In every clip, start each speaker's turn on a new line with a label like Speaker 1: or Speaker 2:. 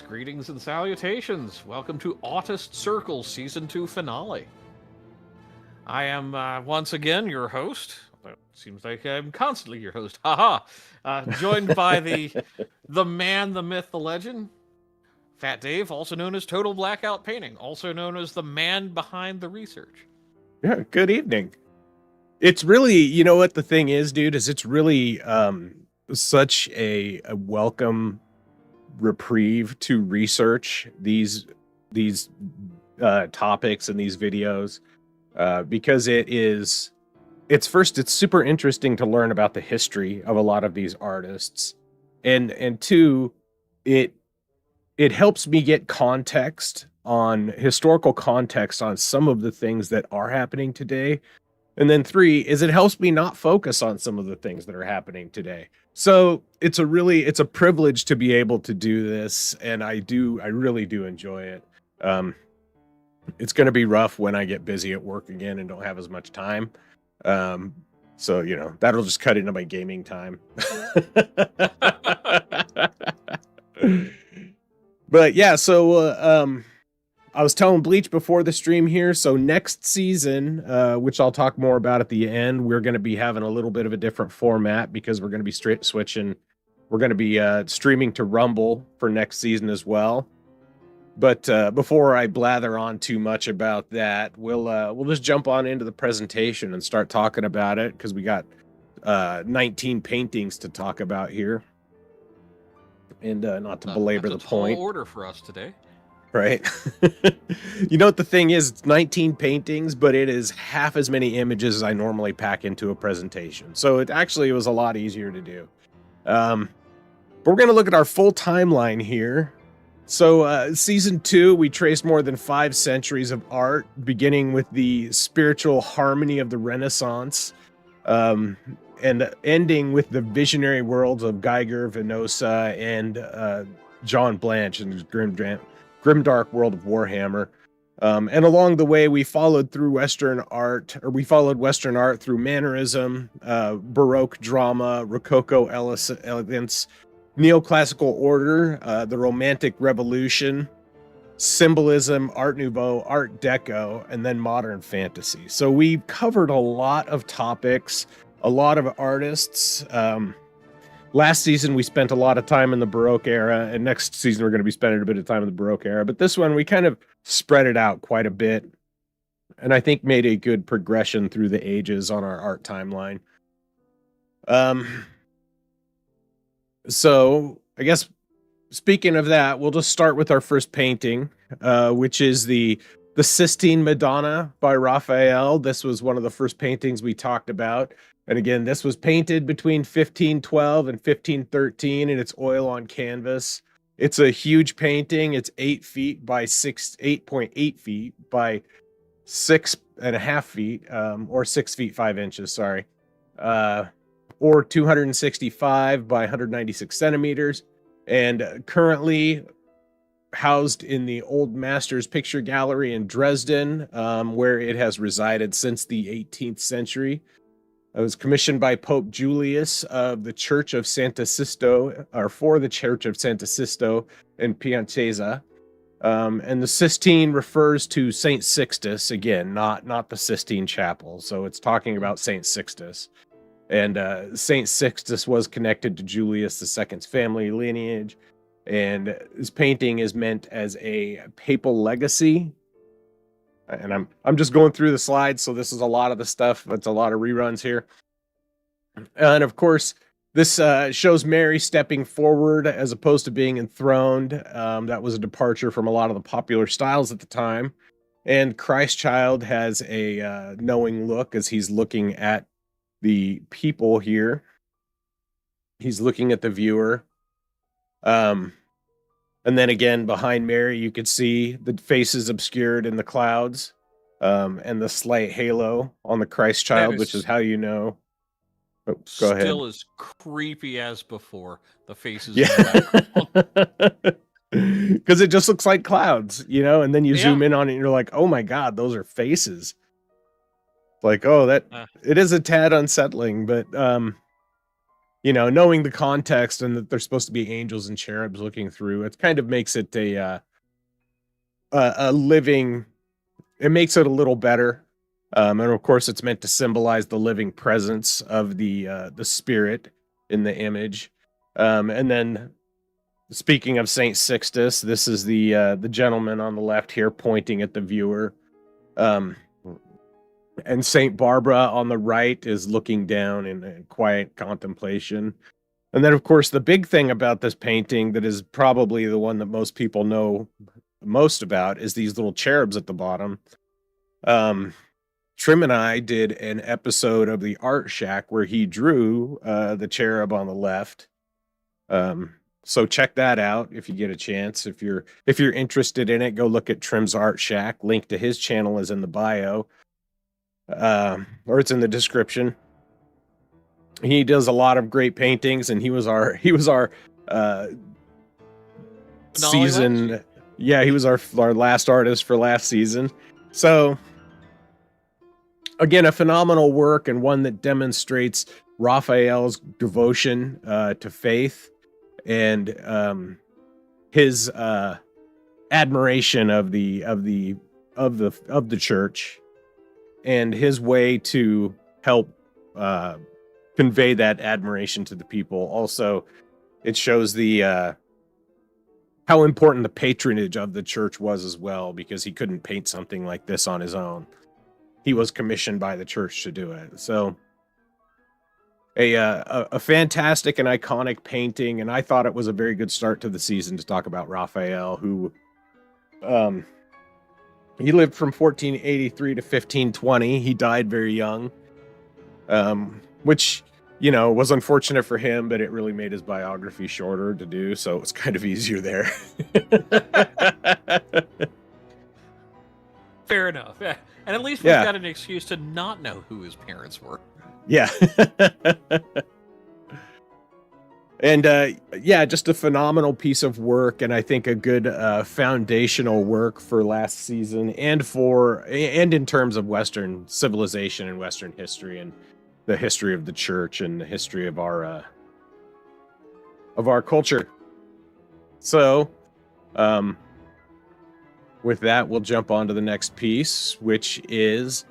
Speaker 1: Greetings and salutations. Welcome to Autist Circle Season 2 finale. I am once again your host. It seems like I'm constantly your host. Haha. Joined by the man, the myth, the legend, Fat Dave, also known as Total Blackout Painting, also known as the man behind the research.
Speaker 2: Yeah, good evening. It's really, you know what the thing is, dude, is it's really such a welcome reprieve to research these topics and these videos because it's super interesting to learn about the history of a lot of these artists, and two, it helps me get historical context on some of the things that are happening today. And then three is it helps me not focus on some of the things that are happening today. So it's a privilege to be able to do this. And I really do enjoy it. It's going to be rough when I get busy at work again and don't have as much time. So, that'll just cut into my gaming time. But yeah, so I was telling Bleach before the stream here, so next season, which I'll talk more about at the end, we're going to be having a little bit of a different format because we're going to be switching. We're going to be streaming to Rumble for next season as well. But before I blather on too much about that, we'll just jump on into the presentation and start talking about it because we got 19 paintings to talk about here. And not to belabor the point.
Speaker 1: Tall order for us today.
Speaker 2: Right. You know what the thing is? It's 19 paintings, but it is half as many images as I normally pack into a presentation. So it actually was a lot easier to do. But we're going to look at our full timeline here. So season 2, we traced more than 5 centuries of art, beginning with the spiritual harmony of the Renaissance, and ending with the visionary worlds of Geiger, Venosa, and John Blanche and his grimdark world of Warhammer. And along the way, we followed Western art through Mannerism, Baroque drama, Rococo elegance, Neoclassical order, the Romantic Revolution, symbolism, Art Nouveau, Art Deco, and then modern fantasy. So we covered a lot of topics, a lot of artists. Last season, we spent a lot of time in the Baroque era, and next season, we're going to be spending a bit of time in the Baroque era. But this one, we kind of spread it out quite a bit, and I think made a good progression through the ages on our art timeline. So I guess speaking of that, we'll just start with our first painting, which is the Sistine Madonna by Raphael. This was one of the first paintings we talked about. And again, this was painted between 1512 and 1513, and it's oil on canvas. It's a huge painting. It's 8 feet by 8.8 feet by 6.5 feet, or 6 feet 5 inches, sorry. Or 265 by 196 centimeters. And currently housed in the Old Masters Picture Gallery in Dresden, where it has resided since the 18th century. It was commissioned by Pope Julius of the Church of Santa Sisto, or for the Church of Santa Sisto in Piacenza. And the Sistine refers to Saint Sixtus, again, not the Sistine Chapel. So it's talking about Saint Sixtus. And Saint Sixtus was connected to Julius II's family lineage. And this painting is meant as a papal legacy. And I'm just going through the slides, so this is a lot of the stuff. It's a lot of reruns here. And of course, this shows Mary stepping forward as opposed to being enthroned. That was a departure from a lot of the popular styles at the time. And Christ Child has a knowing look as he's looking at the people here. He's looking at the viewer. And then again, behind Mary, you could see the faces obscured in the clouds, and the slight halo on the Christ Child, which is how you know. Oh, go ahead.
Speaker 1: Still as creepy as before. The faces. Yeah.
Speaker 2: Because it just looks like clouds, and then you zoom in on it and you're like, oh my God, those are faces. Like, oh, it is a tad unsettling, but knowing the context and that they're supposed to be angels and cherubs looking through, it kind of makes it a living. It makes it a little better. And of course, it's meant to symbolize the living presence of the spirit in the image. And then, speaking of Saint Sixtus, this is the gentleman on the left here pointing at the viewer. And Saint Barbara on the right is looking down in quiet contemplation. And then, of course, the big thing about this painting that is probably the one that most people know most about is these little cherubs at the bottom. Trim and I did an episode of the Art Shack where he drew the cherub on the left. So check that out if you get a chance. If you're interested in it, go look at Trim's Art Shack. Link to his channel is in the bio. Or it's in the description. He does a lot of great paintings, and he was our season. Yeah, he was our last artist for last season. So again, a phenomenal work, and one that demonstrates Raphael's devotion to faith and his admiration of the church, and his way to help convey that admiration to the people. Also, it shows the how important the patronage of the church was as well, because he couldn't paint something like this on his own. He was commissioned by the church to do it. So a fantastic and iconic painting, and I thought it was a very good start to the season to talk about Raphael, who he lived from 1483 to 1520. He died very young, which, was unfortunate for him, but it really made his biography shorter to do, so it's kind of easier there.
Speaker 1: Fair enough. Yeah. And at least we've got an excuse to not know who his parents were.
Speaker 2: Yeah. And just a phenomenal piece of work, and I think a good foundational work for last season, and in terms of Western civilization and Western history, and the history of the church, and the history of our culture. So, with that, we'll jump on to the next piece, which is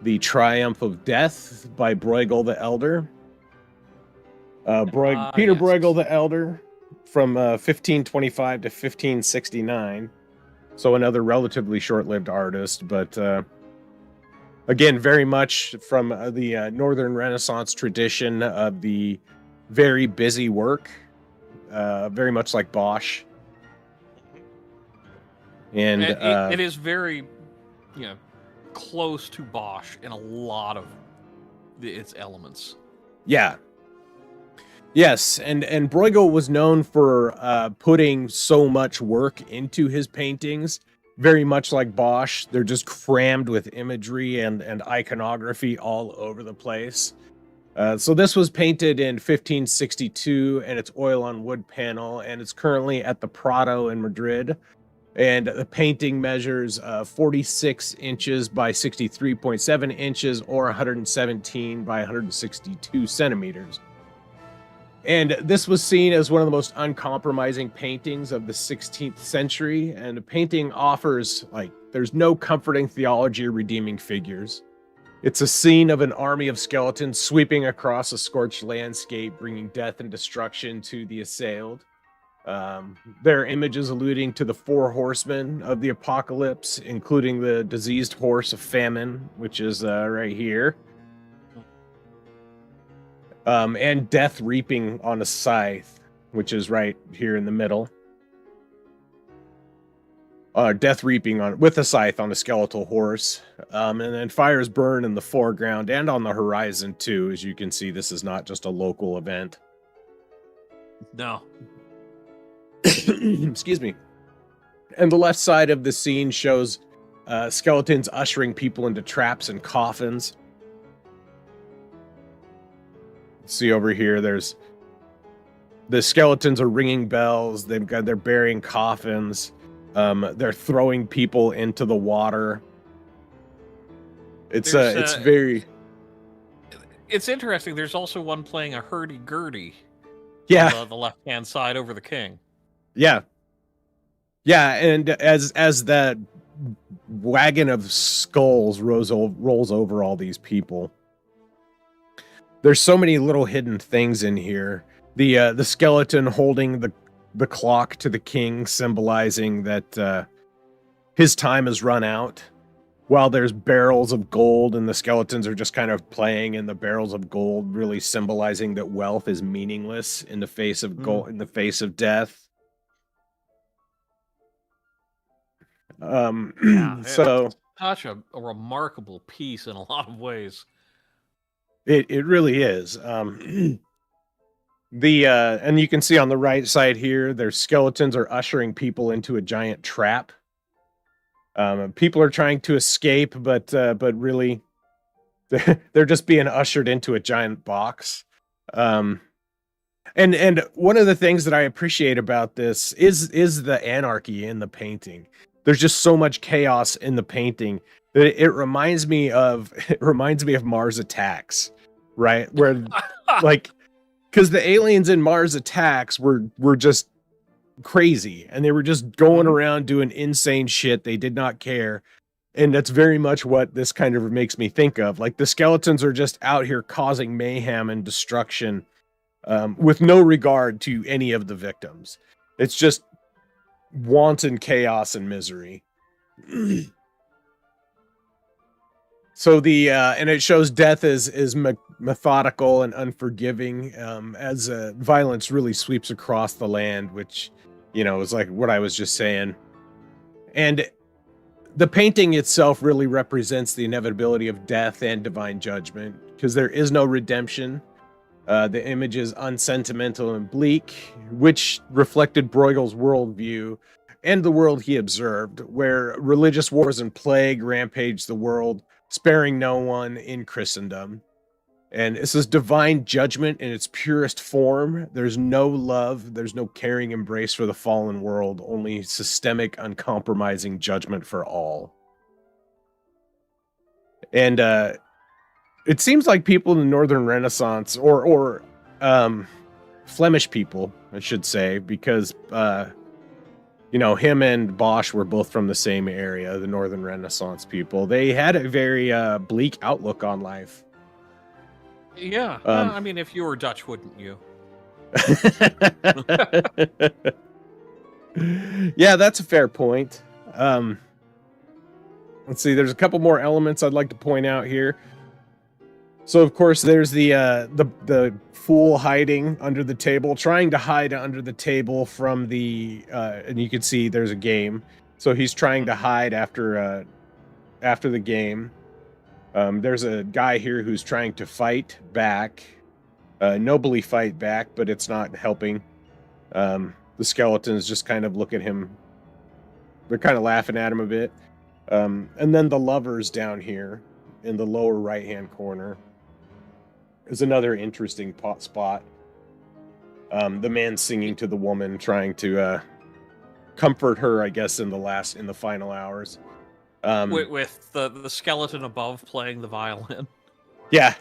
Speaker 2: The Triumph of Death by Bruegel the Elder. Peter Bruegel the Elder, from 1525 to 1569. So another relatively short-lived artist, but again, very much from the Northern Renaissance tradition of the very busy work, very much like Bosch. And
Speaker 1: it is very, close to Bosch in a lot of its elements.
Speaker 2: Yeah. Yes, and Bruegel was known for putting so much work into his paintings, very much like Bosch. They're just crammed with imagery and iconography all over the place. So this was painted in 1562, and it's oil on wood panel, and it's currently at the Prado in Madrid. And the painting measures 46 inches by 63.7 inches, or 117 by 162 centimeters. And this was seen as one of the most uncompromising paintings of the 16th century. And the painting offers, there's no comforting theology or redeeming figures. It's a scene of an army of skeletons sweeping across a scorched landscape, bringing death and destruction to the assailed. There are images alluding to the four horsemen of the apocalypse, including the diseased horse of famine, which is right here. And death reaping on a scythe, which is right here in the middle. Death reaping with a scythe on a skeletal horse. And then fires burn in the foreground and on the horizon too. As you can see, this is not just a local event.
Speaker 1: No.
Speaker 2: Excuse me. And the left side of the scene shows skeletons ushering people into traps and coffins. See over here, there's the skeletons are ringing bells. They're burying coffins. They're throwing people into the water. It's very.
Speaker 1: It's interesting. There's also one playing a hurdy-gurdy
Speaker 2: Yeah,
Speaker 1: on the left-hand side over the king.
Speaker 2: yeah, yeah. And as that wagon of skulls rolls over all these people, there's so many little hidden things in here. The skeleton holding the clock to the king, symbolizing that his time has run out. While there's barrels of gold, and the skeletons are just kind of playing in the barrels of gold, really symbolizing that wealth is meaningless in the face of gold, in the face of death.
Speaker 1: Yeah,
Speaker 2: So
Speaker 1: it's such a remarkable piece in a lot of ways.
Speaker 2: it really is. And you can see on the right side here, their skeletons are ushering people into a giant trap. People are trying to escape, but really, they're just being ushered into a giant box. And one of the things that I appreciate about this is the anarchy in the painting. There's just so much chaos in the painting that it reminds me of Mars Attacks, right? Where like, because the aliens in Mars Attacks were just crazy, and they were just going around doing insane shit. They did not care. And that's very much what this kind of makes me think of. Like, the skeletons are just out here causing mayhem and destruction, with no regard to any of the victims. It's just wanton chaos and misery. So and it shows death is methodical and unforgiving, as violence really sweeps across the land, which, is like what I was just saying. And the painting itself really represents the inevitability of death and divine judgment, because there is no redemption. The image is unsentimental and bleak, which reflected Bruegel's worldview and the world he observed, where religious wars and plague rampaged the world, sparing no one in Christendom. And this is divine judgment in its purest form. There's no love, there's no caring embrace for the fallen world, only systemic, uncompromising judgment for all. And it seems like people in the Northern Renaissance, or Flemish people, I should say, because him and Bosch were both from the same area, the Northern Renaissance people. They had a very bleak outlook on life.
Speaker 1: Yeah, I mean, if you were Dutch, wouldn't you?
Speaker 2: Yeah, that's a fair point. Let's see, there's a couple more elements I'd like to point out here. So, of course, there's the fool hiding under the table, trying to hide under the table from the and you can see there's a game. So he's trying to hide after the game. There's a guy here who's trying to fight back, nobly fight back, but it's not helping. The skeletons just kind of look at him. They're kind of laughing at him a bit. And then the lovers down here in the lower right-hand corner is another interesting spot. The man singing to the woman, trying to comfort her, I guess, in the final hours.
Speaker 1: With the skeleton above playing the violin.
Speaker 2: Yeah,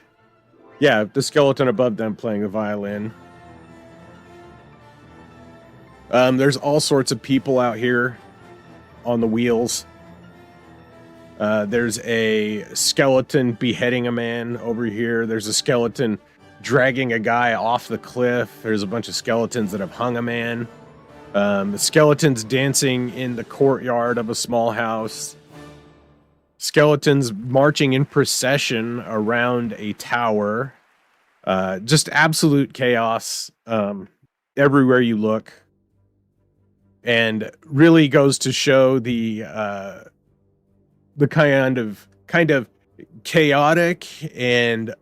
Speaker 2: the skeleton above them playing the violin. There's all sorts of people out here on the wheels. There's a skeleton beheading a man over here. There's a skeleton dragging a guy off the cliff. There's a bunch of skeletons that have hung a man. The skeletons dancing in the courtyard of a small house. Skeletons marching in procession around a tower. Just absolute chaos everywhere you look. And really goes to show the kind of chaotic and,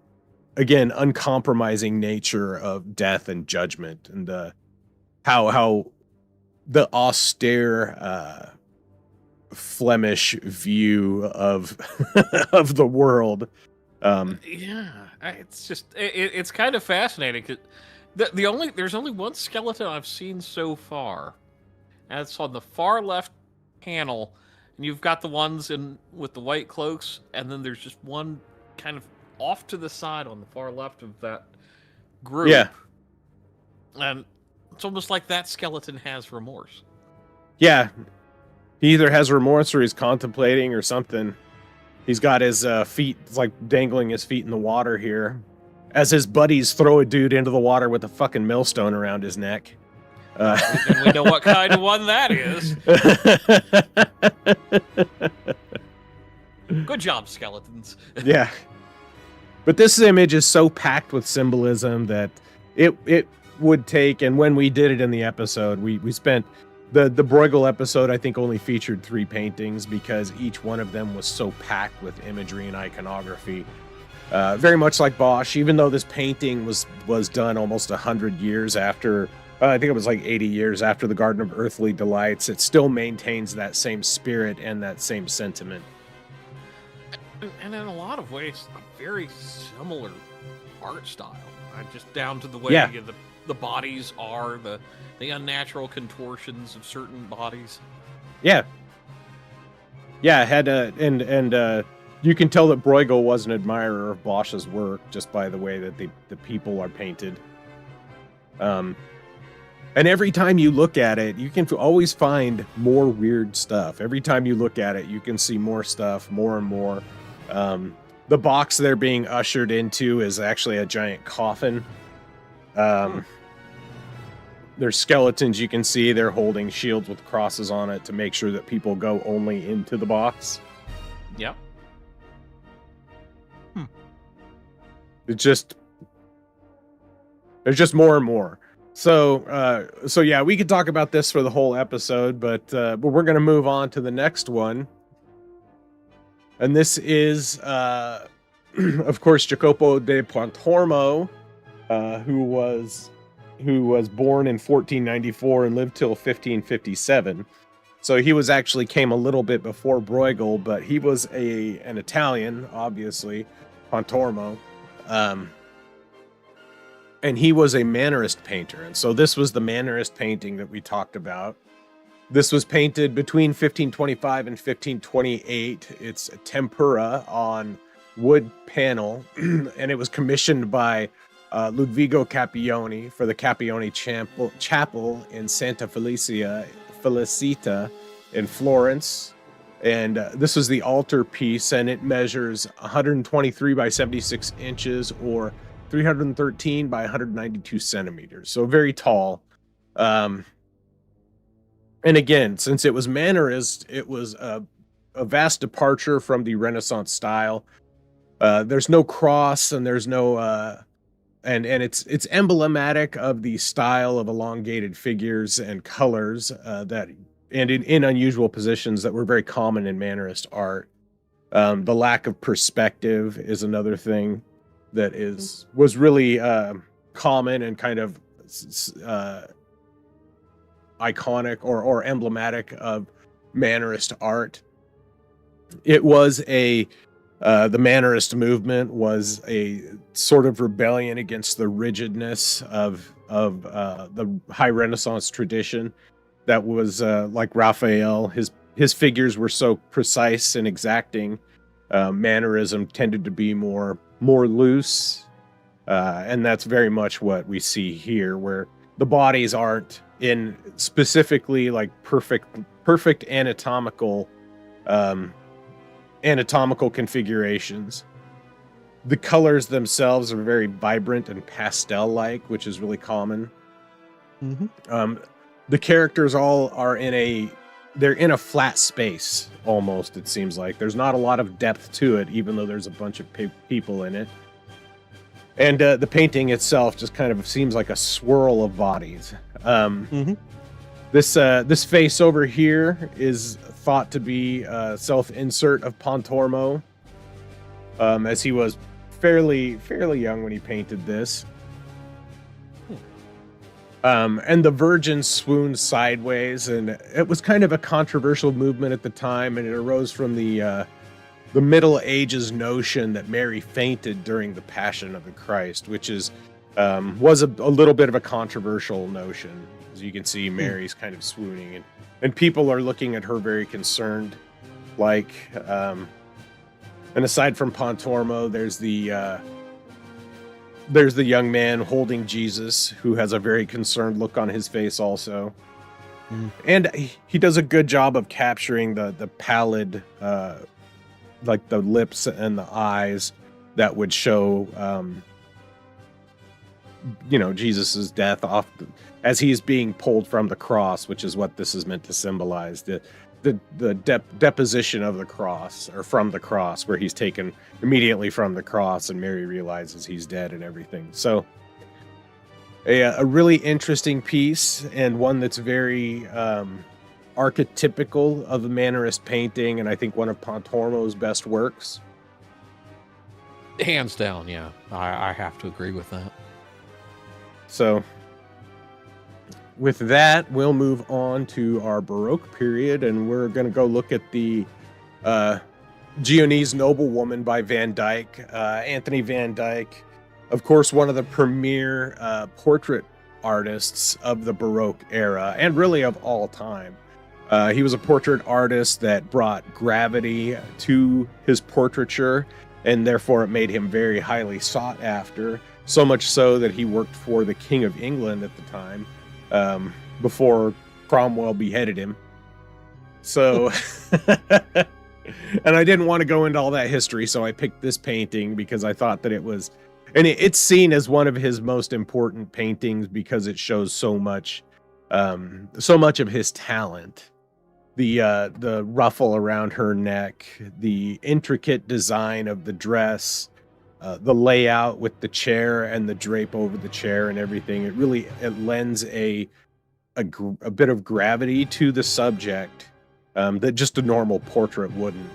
Speaker 2: again, uncompromising nature of death and judgment, and how the austere Flemish view of of the world.
Speaker 1: Yeah, it's just it's kind of fascinating. 'Cause there's only one skeleton I've seen so far, and it's on the far left panel. And you've got the ones with the white cloaks, and then there's just one kind of off to the side on the far left of that group.
Speaker 2: Yeah.
Speaker 1: And it's almost like that skeleton has remorse.
Speaker 2: Yeah. He either has remorse or he's contemplating or something. He's got his feet, like dangling his feet in the water here, as his buddies throw a dude into the water with a fucking millstone around his neck.
Speaker 1: And we know what kind of one that is. Good job, skeletons.
Speaker 2: Yeah. But this image is so packed with symbolism that it would take, and when we did it in the episode, we spent the Bruegel episode, I think, only featured 3 paintings because each one of them was so packed with imagery and iconography. Very much like Bosch, even though this painting was done almost 100 years after, I think it was like 80 years after the Garden of Earthly Delights, it still maintains that same spirit and that same sentiment.
Speaker 1: And in a lot of ways, a very similar art style. Just down to the way the bodies are, the unnatural contortions of certain bodies.
Speaker 2: Yeah. Yeah, it had and you can tell that Bruegel was an admirer of Bosch's work just by the way that the people are painted. And every time you look at it, you can always find more weird stuff. Every time you look at it, you can see more stuff, more and more. The box they're being ushered into is actually a giant coffin. There's skeletons you can see. They're holding shields with crosses on it to make sure that people go only into the box.
Speaker 1: Yep.
Speaker 2: It's just... There's just more and more. So yeah, we could talk about this for the whole episode, but we're going to move on to the next one. And this is, of course, Jacopo de Pontormo, who was born in 1494 and lived till 1557. So he was actually came a little bit before Bruegel, but he was an Italian, obviously, Pontormo. And he was a Mannerist painter. And so this was the Mannerist painting that we talked about. This was painted between 1525 and 1528. It's a tempera on wood panel, and it was commissioned by Ludvigo Capioni for the Capioni Chapel in Santa Felicita in Florence. And this was the altar piece, and it measures 123 by 76 inches or 313 by 192 centimeters. So very tall. And again, since it was Mannerist, it was a vast departure from the Renaissance style. There's no cross, and there's no and it's emblematic of the style of elongated figures and colors that in unusual positions that were very common in Mannerist art. The lack of perspective is another thing that was really common and kind of iconic or emblematic of Mannerist art. It was the Mannerist movement was a sort of rebellion against the rigidness of the high Renaissance tradition that was like Raphael. His figures were so precise and exacting. Mannerism tended to be more loose, and that's very much what we see here, where the bodies aren't in specifically like perfect anatomical configurations. The colors themselves are very vibrant and pastel-like, which is really common. Mm-hmm. The characters all are they're in a flat space almost, it seems like. There's not a lot of depth to it, even though there's a bunch of people in it. And the painting itself just kind of seems like a swirl of bodies. This face over here is thought to be a self-insert of Pontormo, as he was fairly young when he painted this. And the Virgin swooned sideways, and it was kind of a controversial movement at the time, and it arose from the Middle Ages notion that Mary fainted during the Passion of the Christ, which was a little bit of a controversial notion. As you can see, Mary's kind of swooning, and people are looking at her very concerned, like And aside from Pontormo, there's the young man holding Jesus, who has a very concerned look on his face also. And he does a good job of capturing the pallid, like the lips and the eyes that would show, Jesus's death as he's being pulled from the cross, which is what this is meant to symbolize. The deposition of the cross, or from the cross, where he's taken immediately from the cross and Mary realizes he's dead and everything. So a really interesting piece, and one that's very archetypical of the Mannerist painting, and I think one of Pontormo's best works.
Speaker 1: Hands down, yeah. I have to agree with that.
Speaker 2: So with that, we'll move on to our Baroque period, and we're going to go look at the Genoese Noblewoman by Van Dyck. Anthony Van Dyck, of course, one of the premier portrait artists of the Baroque era, and really of all time. He was a portrait artist that brought gravity to his portraiture, and therefore it made him very highly sought after, so much so that he worked for the King of England at the time, before Cromwell beheaded him. So, and I didn't want to go into all that history, so I picked this painting because I thought that it was, and it's seen as one of his most important paintings because it shows so much of his talent. The ruffle around her neck, the intricate design of the dress, the layout with the chair and the drape over the chair and everything. It lends a bit of gravity to the subject that just a normal portrait wouldn't.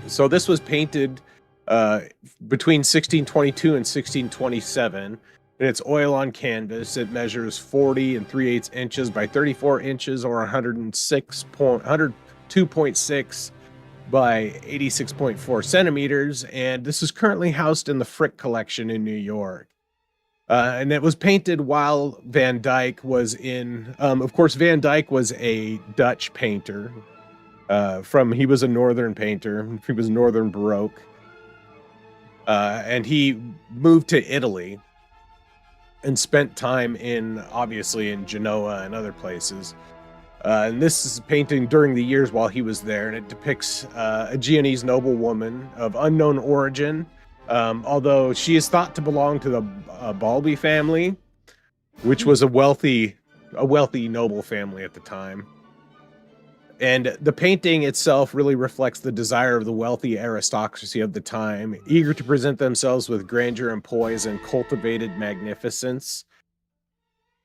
Speaker 2: So this was painted between 1622 and 1627. And it's oil on canvas. It measures 40 3/8 inches by 34 inches, or 102.6 by 86.4 centimeters. And this is currently housed in the Frick collection in New York. And it was painted while Van Dyck was in, of course, Van Dyck was a Dutch painter. He was a northern painter. He was Northern Baroque. And he moved to Italy and spent time obviously in Genoa and other places. And this is a painting during the years while he was there, and it depicts a Genoese noblewoman of unknown origin, although she is thought to belong to the Balbi family, which was a wealthy noble family at the time. And the painting itself really reflects the desire of the wealthy aristocracy of the time, eager to present themselves with grandeur and poise and cultivated magnificence,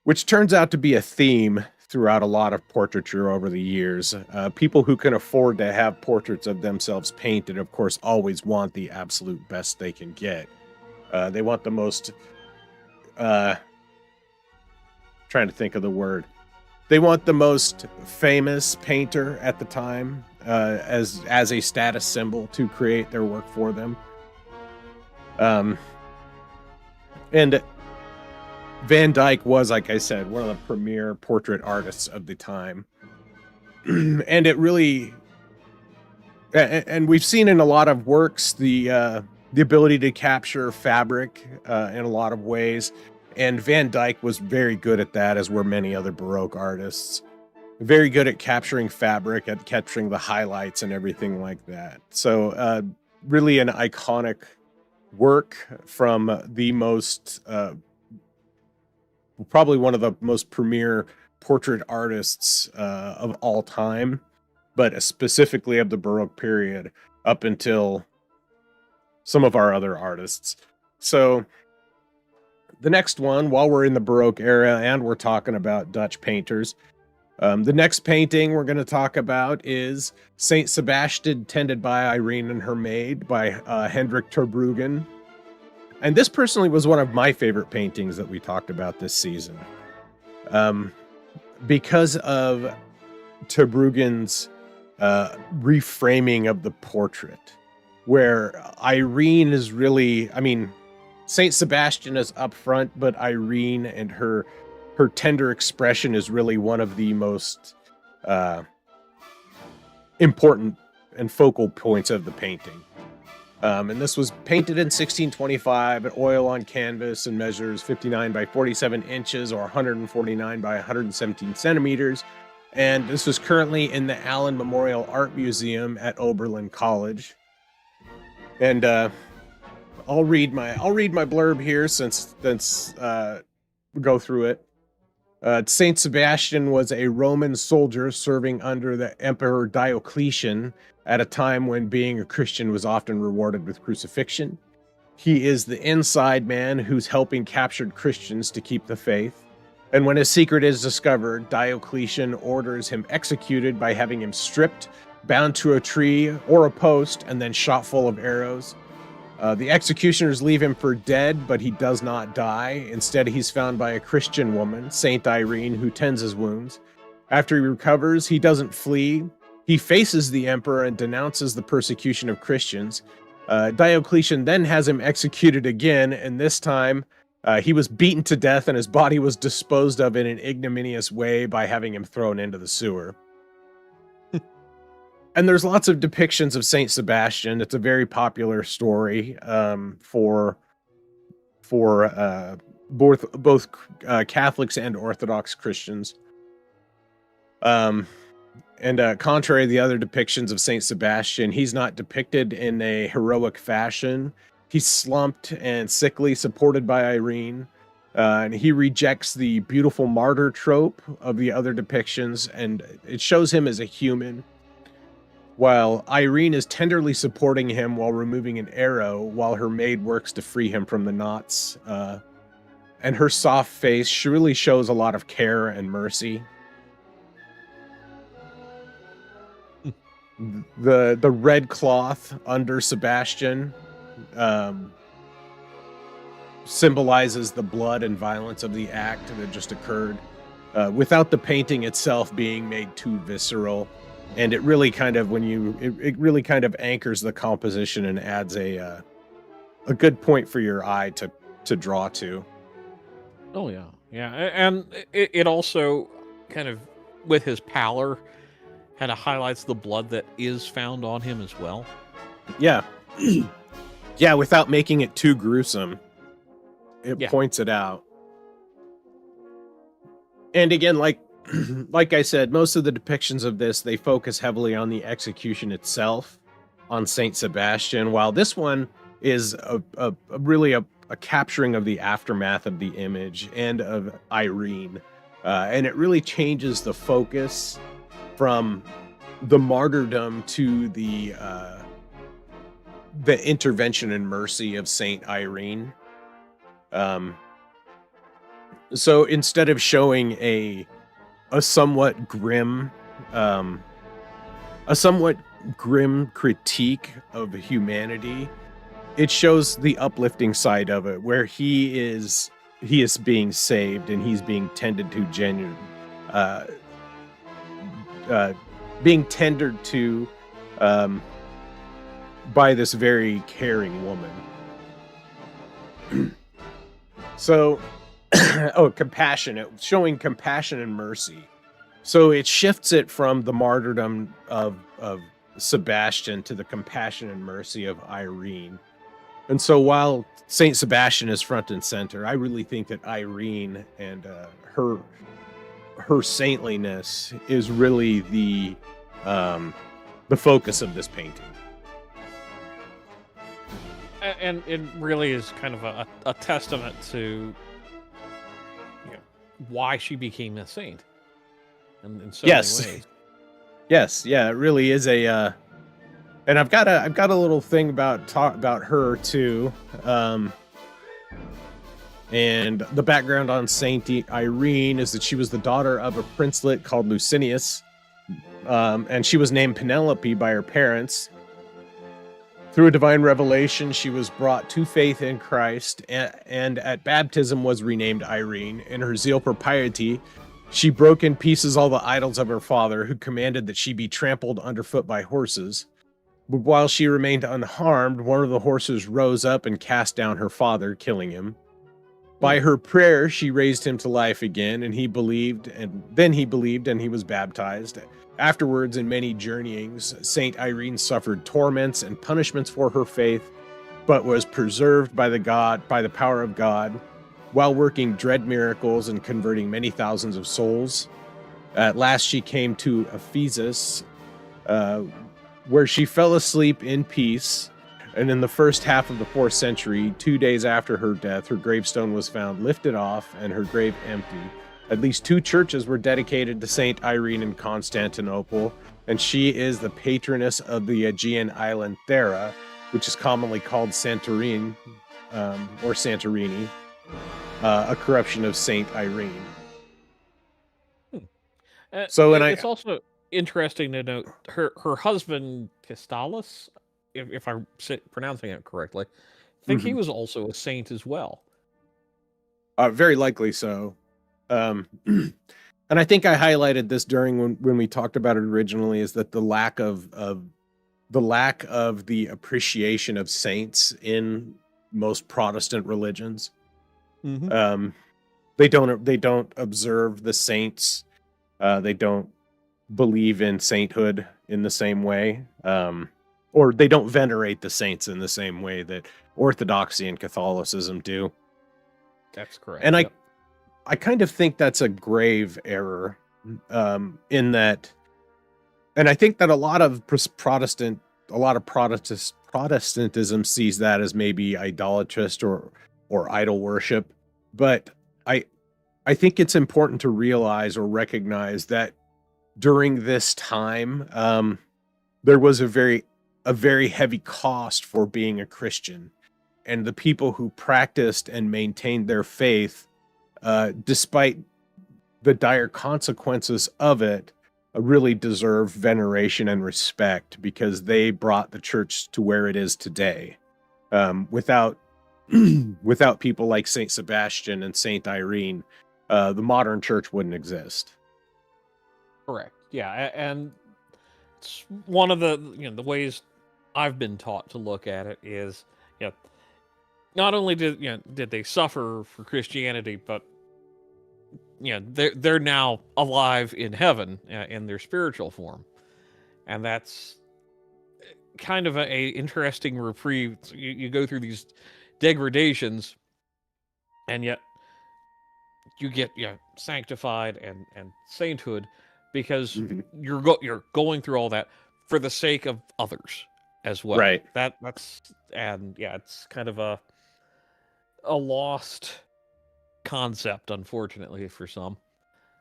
Speaker 2: which turns out to be a theme throughout a lot of portraiture over the years. People who can afford to have portraits of themselves painted, of course, always want the absolute best they can get. They want the most... trying to think of the word. They want the most famous painter at the time as a status symbol to create their work for them. And Van Dyck was, like I said, one of the premier portrait artists of the time. And it really... And we've seen in a lot of works the ability to capture fabric in a lot of ways. And Van Dyck was very good at that, as were many other Baroque artists. Very good at capturing fabric, at capturing the highlights and everything like that. So really an iconic work from the most, probably one of the most premier portrait artists of all time, but specifically of the Baroque period up until some of our other artists. So the next one, while we're in the Baroque era and we're talking about Dutch painters, the next painting we're going to talk about is Saint Sebastian Tended by Irene and Her Maid by Hendrik ter Bruegel. And this personally was one of my favorite paintings that we talked about this season. Because of ter Bruegel's reframing of the portrait, where Irene is really, Saint Sebastian is up front, but Irene and her tender expression is really one of the most important and focal points of the painting. And this was painted in 1625 at oil on canvas and measures 59 by 47 inches or 149 by 117 centimeters. And this is currently in the Allen Memorial Art Museum at Oberlin College. And I'll read my blurb here since we go through it. Saint Sebastian was a Roman soldier serving under the Emperor Diocletian at a time when being a Christian was often rewarded with crucifixion. He is the inside man who's helping captured Christians to keep the faith. And when his secret is discovered, Diocletian orders him executed by having him stripped, bound to a tree or a post, and then shot full of arrows. The executioners leave him for dead, but he does not die. Instead, he's found by a Christian woman, Saint Irene, who tends his wounds. After he recovers, he doesn't flee. He faces the emperor and denounces the persecution of Christians. Diocletian then has him executed again, and this time he was beaten to death and his body was disposed of in an ignominious way by having him thrown into the sewer. And there's lots of depictions of Saint Sebastian. It's a very popular story for both Catholics and Orthodox Christians. And contrary to the other depictions of Saint Sebastian, he's not depicted in a heroic fashion. He's slumped and sickly, supported by Irene. And he rejects the beautiful martyr trope of the other depictions, and it shows him as a human. While Irene is tenderly supporting him while removing an arrow, while her maid works to free him from the knots. And her soft face really shows a lot of care and mercy. The red cloth under Sebastian symbolizes the blood and violence of the act that just occurred, without the painting itself being made too visceral. And it really kind of, it really kind of anchors the composition and adds a good point for your eye to draw to.
Speaker 1: Oh yeah, yeah, and it also kind of, with his pallor, kind of highlights the blood that is found on him as well.
Speaker 2: Yeah. Yeah, without making it too gruesome. It points it out. And again, like I said, most of the depictions of this, they focus heavily on the execution itself, on Saint Sebastian, while this one is really a capturing of the aftermath of the image and of Irene. And it really changes the focus from the martyrdom to the intervention and mercy of Saint Irene. So instead of showing a somewhat grim critique of humanity, it shows the uplifting side of it, where he is being saved and he's being tended to being tendered to by this very caring woman. So, compassionate, showing compassion and mercy. So it shifts it from the martyrdom of Sebastian to the compassion and mercy of Irene. And so while Saint Sebastian is front and center, I really think that Irene and her saintliness is really the focus of this painting.
Speaker 1: And it really is kind of a testament to why she became a saint in so many ways.
Speaker 2: Yes, yeah, it really is a and I've got a little thing about her too. And the background on Saint Irene is that she was the daughter of a princelet called Licinius, and she was named Penelope by her parents. Through a divine revelation, she was brought to faith in Christ, and at baptism was renamed Irene. In her zeal for piety, she broke in pieces all the idols of her father, who commanded that she be trampled underfoot by horses. But while she remained unharmed, one of the horses rose up and cast down her father, killing him. By her prayer, she raised him to life again, and he believed, and he was baptized. Afterwards, in many journeyings, Saint Irene suffered torments and punishments for her faith, but was preserved by the power of God, while working dread miracles and converting many thousands of souls. At last, she came to Ephesus, where she fell asleep in peace. And in the first half of the 4th century, 2 days after her death, her gravestone was found lifted off and her grave empty. At least 2 churches were dedicated to Saint Irene in Constantinople, and she is the patroness of the Aegean island Thera, which is commonly called Santorini, or Santorini, a corruption of Saint Irene.
Speaker 1: It's also interesting to note her husband Pistalis, if I'm pronouncing it correctly, I think he was also a saint as well.
Speaker 2: Very likely so. And I think I highlighted this during when we talked about it originally, is that the lack of the appreciation of saints in most Protestant religions. They don't observe the saints. They don't believe in sainthood in the same way. Or they don't venerate the saints in the same way that Orthodoxy and Catholicism do.
Speaker 1: That's correct.
Speaker 2: And I kind of think that's a grave error, in that, and I think that a lot of Protestantism sees that as maybe idolatrous or idol worship. But I think it's important to realize or recognize that during this time, there was a very heavy cost for being a Christian, and the people who practiced and maintained their faith, despite the dire consequences of it, really deserve veneration and respect, because they brought the church to where it is today. Without people like Saint Sebastian and Saint Irene, the modern church wouldn't exist.
Speaker 1: Correct. Yeah, and it's one of the the ways I've been taught to look at it is, not only did they suffer for Christianity, but they're now alive in heaven in their spiritual form, and that's kind of a interesting reprieve. You go through these degradations, and yet you get sanctified and sainthood, because you're going through all that for the sake of others as well.
Speaker 2: Right.
Speaker 1: It's kind of a lost concept, unfortunately, for some.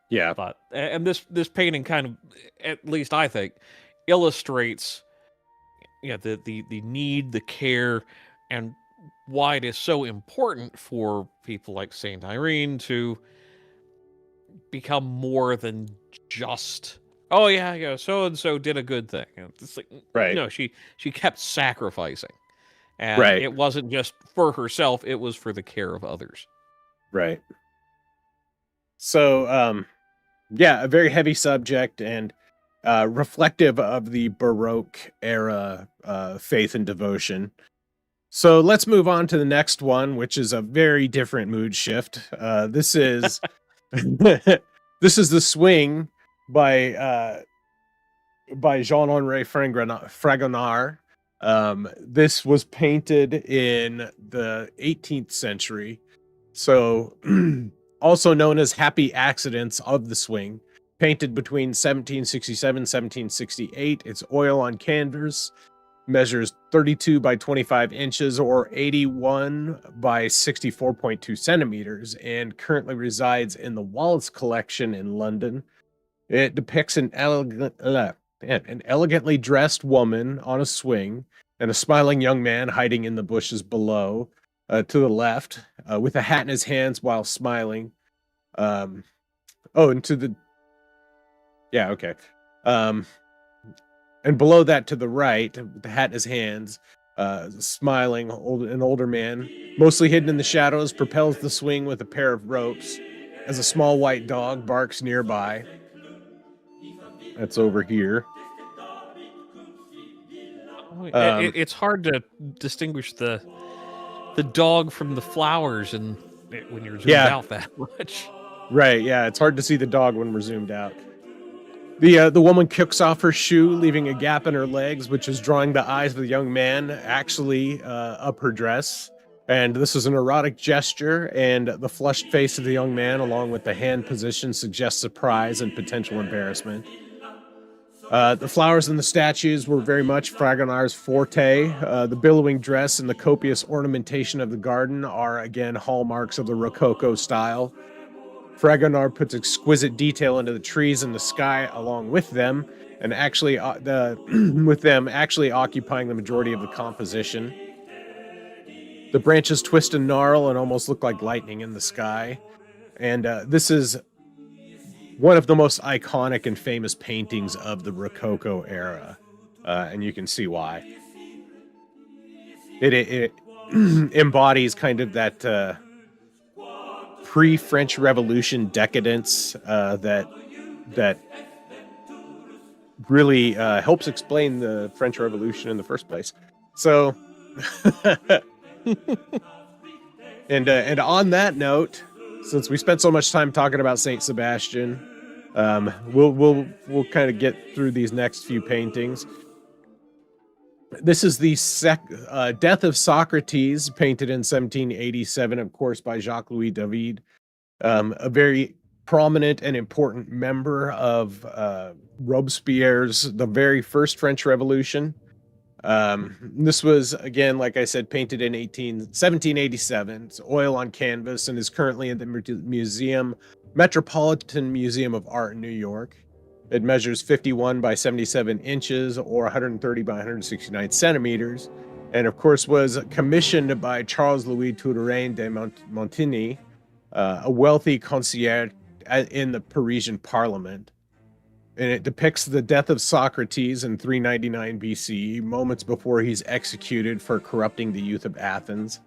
Speaker 2: Yeah.
Speaker 1: But and this painting kind of, at least I think, illustrates the need, the care, and why it is so important for people like Saint Irene to become more than just, oh yeah, so and so did a good thing. It's like,
Speaker 2: right.
Speaker 1: No, she kept sacrificing, and
Speaker 2: right.
Speaker 1: It wasn't just for herself; it was for the care of others.
Speaker 2: Right. So, a very heavy subject, and reflective of the Baroque era faith and devotion. So let's move on to the next one, which is a very different mood shift. This is this is The Swing by Jean-Henri Fragonard. This was painted in the 18th century, so also known as Happy Accidents of the Swing. Painted between 1767 and 1768. It's oil on canvas. Measures 32 by 25 inches or 81 by 64.2 centimeters, and currently resides in the Wallace Collection in London. It depicts an elegantly dressed woman on a swing and a smiling young man hiding in the bushes below, to the left, with a hat in his hands while smiling. And below that, to the right, with the hat in his hands, smiling, an older man, mostly hidden in the shadows, propels the swing with a pair of ropes as a small white dog barks nearby. That's over here.
Speaker 1: It's hard to distinguish the dog from the flowers in when you're zoomed out that much.
Speaker 2: Right, yeah, it's hard to see the dog when we're zoomed out. The woman kicks off her shoe, leaving a gap in her legs, which is drawing the eyes of the young man actually up her dress. And this is an erotic gesture, and the flushed face of the young man, along with the hand position, suggests surprise and potential embarrassment. The flowers in the statues were very much Fragonard's forte. The billowing dress and the copious ornamentation of the garden are, again, hallmarks of the Rococo style. Fragonard puts exquisite detail into the trees and the sky along with them, and actually with them actually occupying the majority of the composition. The branches twist and gnarl and almost look like lightning in the sky. And this is one of the most iconic and famous paintings of the Rococo era, and you can see why. It embodies kind of that pre-French Revolution decadence that really helps explain the French Revolution in the first place. So, and on that note, since we spent so much time talking about Saint Sebastian, we'll kind of get through these next few paintings. This is the Death of Socrates, painted in 1787, of course, by Jacques-Louis David, a very prominent and important member of Robespierre's The Very First French Revolution. This was, again, like I said, painted in 1787. It's oil on canvas and is currently in the Metropolitan Museum of Art in New York. It measures 51 by 77 inches or 130 by 169 centimeters, and of course was commissioned by Charles-Louis Touraine de Montigny, a wealthy concierge in the Parisian Parliament. And it depicts the death of Socrates in 399 BCE, moments before he's executed for corrupting the youth of Athens.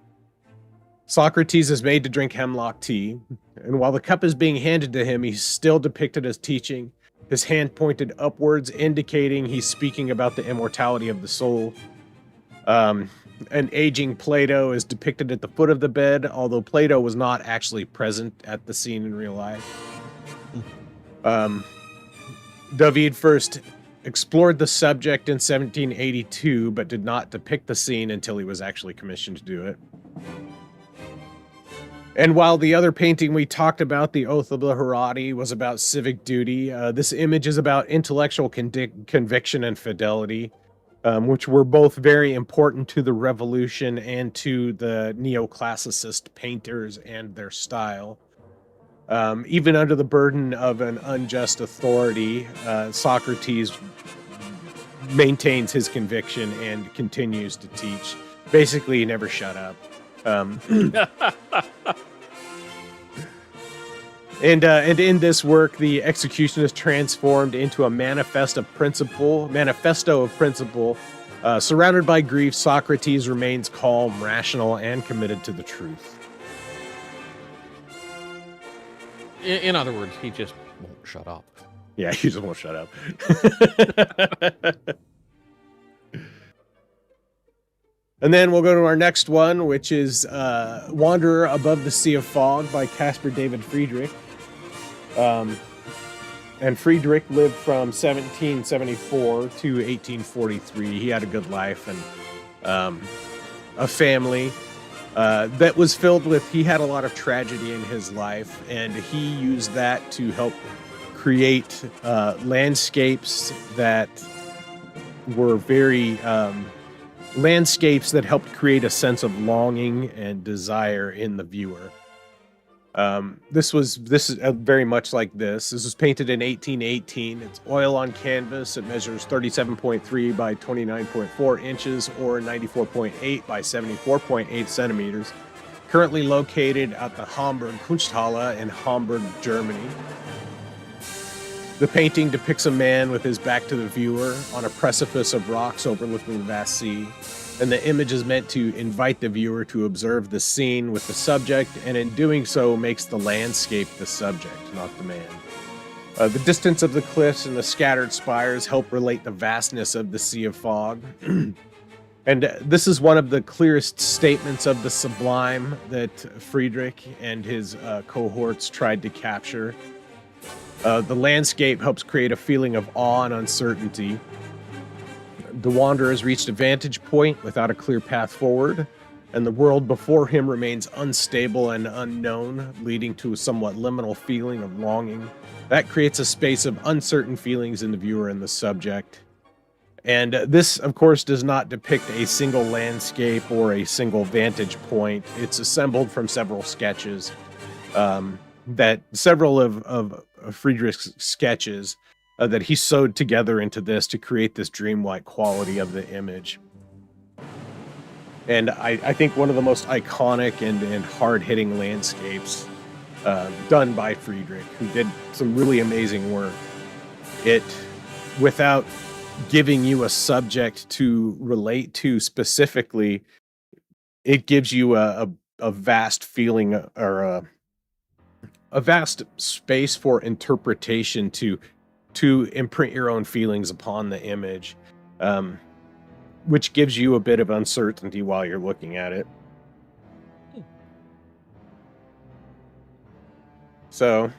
Speaker 2: Socrates is made to drink hemlock tea, and while the cup is being handed to him, he's still depicted as teaching, his hand pointed upwards, indicating he's speaking about the immortality of the soul. An aging Plato is depicted at the foot of the bed, although Plato was not actually present at the scene in real life. David first explored the subject in 1782, but did not depict the scene until he was actually commissioned to do it. And while the other painting we talked about, The Oath of the Herati, was about civic duty, this image is about intellectual conviction and fidelity, which were both very important to the revolution and to the neoclassicist painters and their style. Even under the burden of an unjust authority, Socrates maintains his conviction and continues to teach. Basically, he never shut up. And in this work, the execution is transformed into a manifesto of principle. Surrounded by grief, Socrates remains calm, rational, and committed to the truth.
Speaker 1: In other words, he just won't shut up.
Speaker 2: Yeah, he just won't shut up. And then we'll go to our next one, which is Wanderer Above the Sea of Fog by Caspar David Friedrich. And Friedrich lived from 1774 to 1843. He had a good life and a family that was filled with, he had a lot of tragedy in his life, and he used that to help create landscapes that were very... landscapes that helped create a sense of longing and desire in the viewer. This is very much like this. This was painted in 1818. It's oil on canvas. It measures 37.3 by 29.4 inches or 94.8 by 74.8 centimeters. Currently located at the Hamburg Kunsthalle in Hamburg, Germany. The painting depicts a man with his back to the viewer on a precipice of rocks overlooking the vast sea, and the image is meant to invite the viewer to observe the scene with the subject, and in doing so makes the landscape the subject, not the man. The distance of the cliffs and the scattered spires help relate the vastness of the Sea of Fog. And And this is one of the clearest statements of the sublime that Friedrich and his cohorts tried to capture. The landscape helps create a feeling of awe and uncertainty. The wanderer has reached a vantage point without a clear path forward, and the world before him remains unstable and unknown, leading to a somewhat liminal feeling of longing. That creates a space of uncertain feelings in the viewer and the subject. And this, of course, does not depict a single landscape or a single vantage point. It's assembled from several sketches. That several of Friedrich's sketches that he sewed together into this to create this dreamlike quality of the image. And I think one of the most iconic and hard-hitting landscapes done by Friedrich, who did some really amazing work. It, without giving you a subject to relate to specifically, it gives you a vast feeling or a vast space for interpretation to imprint your own feelings upon the image, which gives you a bit of uncertainty while you're looking at it. So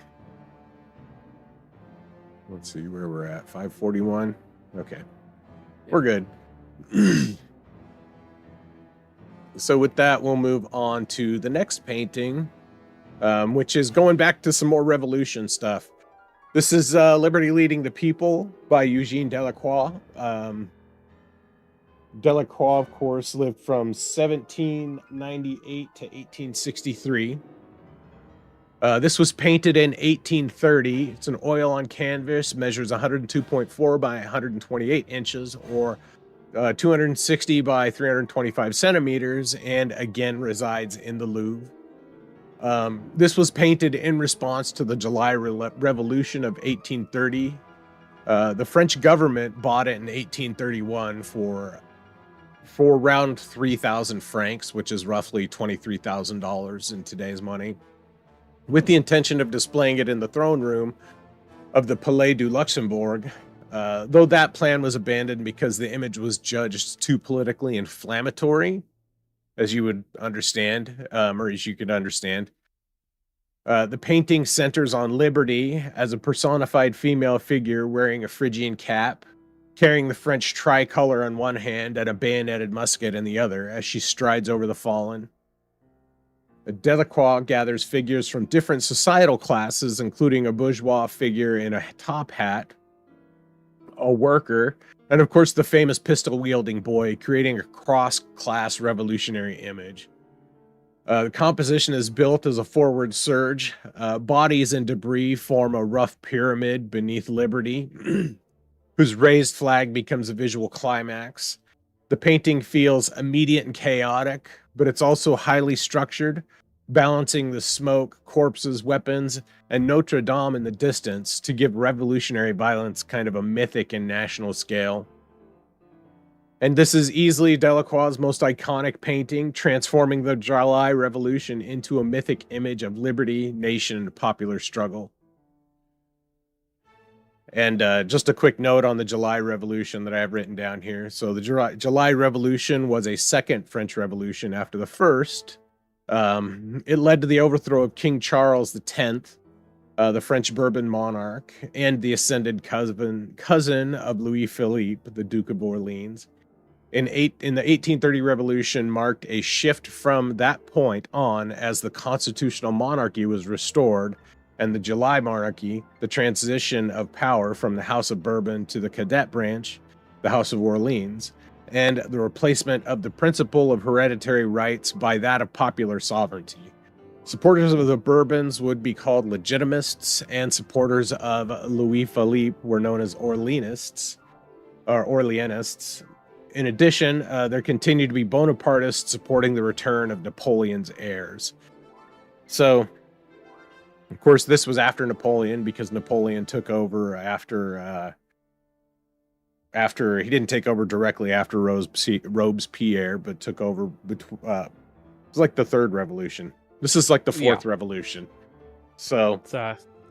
Speaker 2: let's see where we're at. 541. Okay, we're good. So with that, we'll move on to the next painting, which is going back to some more revolution stuff. This is Liberty Leading the People by Eugene Delacroix. Delacroix, of course, lived from 1798 to 1863. This was painted in 1830. It's an oil on canvas, measures 102.4 by 128 inches, or 260 by 325 centimeters, and again resides in the Louvre. This was painted in response to the July Revolution of 1830. The French government bought it in 1831 for around 3,000 francs, which is roughly $23,000 in today's money, with the intention of displaying it in the throne room of the Palais du Luxembourg, though that plan was abandoned because the image was judged too politically inflammatory, as you would understand, or as you could understand. The painting centers on Liberty as a personified female figure wearing a Phrygian cap, carrying the French tricolor on one hand and a bayoneted musket in the other as she strides over the fallen. Delacroix gathers figures from different societal classes, including a bourgeois figure in a top hat, a worker, and of course the famous pistol-wielding boy, creating a cross-class revolutionary image. The composition is built as a forward surge. Bodies and debris form a rough pyramid beneath Liberty, whose raised flag becomes a visual climax. The painting feels immediate and chaotic, but it's also highly structured, balancing the smoke, corpses, weapons, and Notre Dame in the distance to give revolutionary violence kind of a mythic and national scale. And this is easily Delacroix's most iconic painting, transforming the July Revolution into a mythic image of liberty, nation, and popular struggle. And just a quick note on the July Revolution that I have written down here. So the July Revolution was a second French Revolution after the first. It led to the overthrow of King Charles X, the French Bourbon monarch, and the ascended cousin of Louis Philippe, the Duke of Orleans. In the 1830 Revolution marked a shift from that point on as the constitutional monarchy was restored, and the July monarchy, the transition of power from the House of Bourbon to the cadet branch, the House of Orleans, and the replacement of the principle of hereditary rights by that of popular sovereignty. Supporters of the Bourbons would be called Legitimists, and supporters of Louis Philippe were known as Orleanists, or Orleanists. In addition, there continued to be Bonapartists supporting the return of Napoleon's heirs. So, of course, this was after Napoleon, because Napoleon took over after he didn't take over directly after Robespierre, but took over. It was like the third revolution. This is like the fourth revolution. So
Speaker 1: it's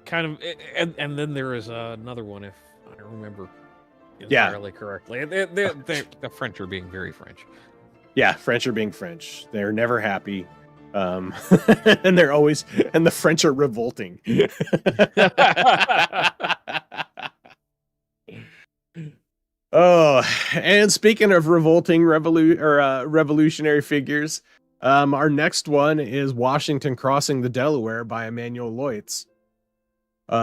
Speaker 1: kind of, and then there is another one, if I remember. entirely correctly. The French are being very French.
Speaker 2: Yeah, French are being French. They're never happy. And the French are revolting. Oh, and speaking of revolting revolutionary figures, our next one is Washington Crossing the Delaware by Emanuel Leutz.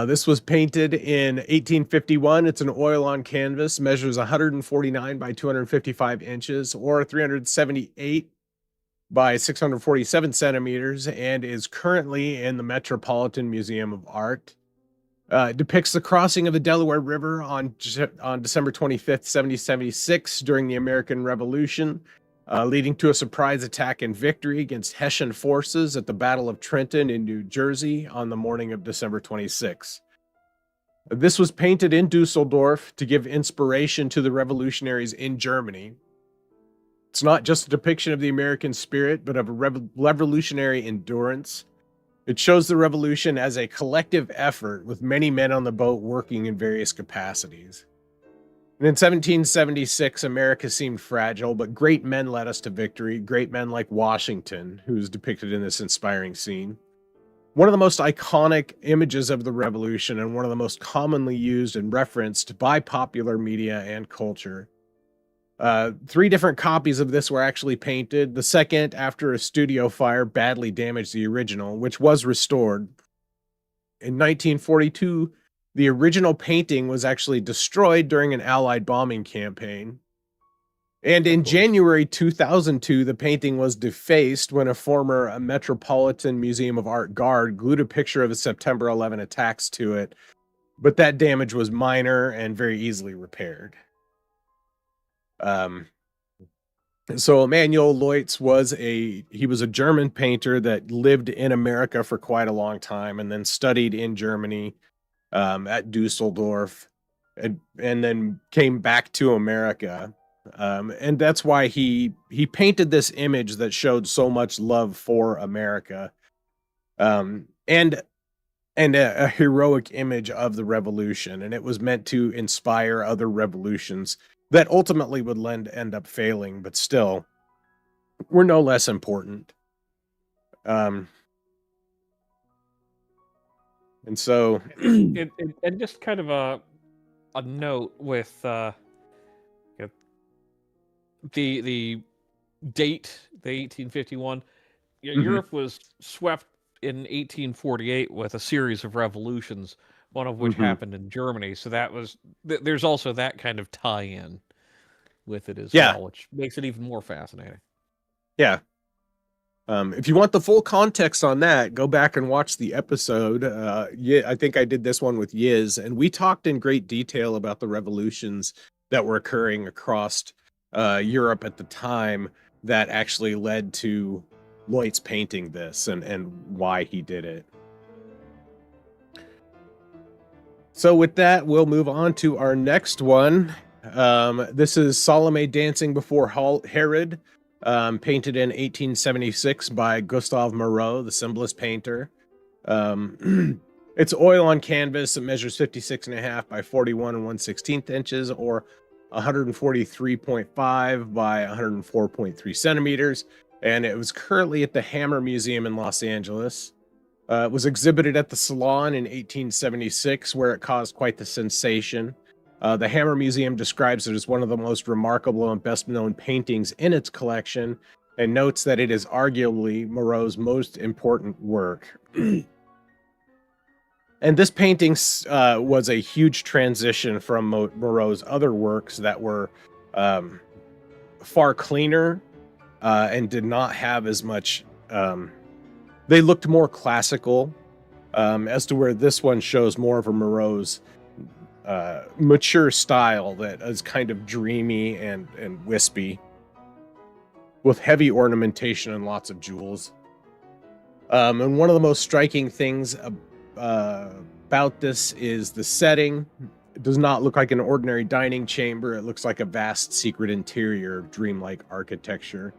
Speaker 2: This was painted in 1851. It's an oil on canvas, measures 149 by 255 inches or 378 by 647 centimeters, and is currently in the Metropolitan Museum of Art. It depicts the crossing of the Delaware River on December 25th, 1776, during the American Revolution, leading to a surprise attack and victory against Hessian forces at the Battle of Trenton in New Jersey on the morning of December 26. This was painted in Dusseldorf to give inspiration to the revolutionaries in Germany. It's not just a depiction of the American spirit, but of a revolutionary endurance. It shows the revolution as a collective effort with many men on the boat working in various capacities. And in 1776, America seemed fragile, but great men led us to victory, great men like Washington, who's depicted in this inspiring scene. One of the most iconic images of the revolution and one of the most commonly used and referenced by popular media and culture. 3 different copies of this were actually painted. The second, after a studio fire, badly damaged the original, which was restored. In 1942, the original painting was actually destroyed during an Allied bombing campaign. And in January 2002, the painting was defaced when a former Metropolitan Museum of Art guard glued a picture of the September 11 attacks to it, but that damage was minor and very easily repaired. So Emanuel Leutz was a German painter that lived in America for quite a long time and then studied in Germany at Dusseldorf and then came back to America. And that's why he painted this image that showed so much love for America, and a heroic image of the revolution. And it was meant to inspire other revolutions that ultimately would end up failing, but still were no less important. And so,
Speaker 1: and just kind of a note with the date, the 1851. Europe was swept in 1848 with a series of revolutions, one of which happened in Germany. So that was there's also that kind of tie-in with it as well, which makes it even more fascinating.
Speaker 2: Yeah. If you want the full context on that, go back and watch the episode. I think I did this one with Yiz, and we talked in great detail about the revolutions that were occurring across Europe at the time that actually led to Leutz painting this and why he did it. So with that, we'll move on to our next one. This is Salome Dancing Before Herod, painted in 1876 by Gustave Moreau, the symbolist painter. It's oil on canvas. It measures 56.5 by 41 1/16 inches, or 143.5 by 104.3 centimeters. And it was currently at the Hammer Museum in Los Angeles. It was exhibited at the Salon in 1876, where it caused quite the sensation. The Hammer Museum describes it as one of the most remarkable and best-known paintings in its collection, and notes that it is arguably Moreau's most important work. And this painting was a huge transition from Moreau's other works that were far cleaner and did not have as much... they looked more classical, as to where this one shows more of a Moreau's mature style that is kind of dreamy and wispy, with heavy ornamentation and lots of jewels. And one of the most striking things about this is the setting. It does not look like an ordinary dining chamber. It looks like a vast secret interior of dreamlike architecture.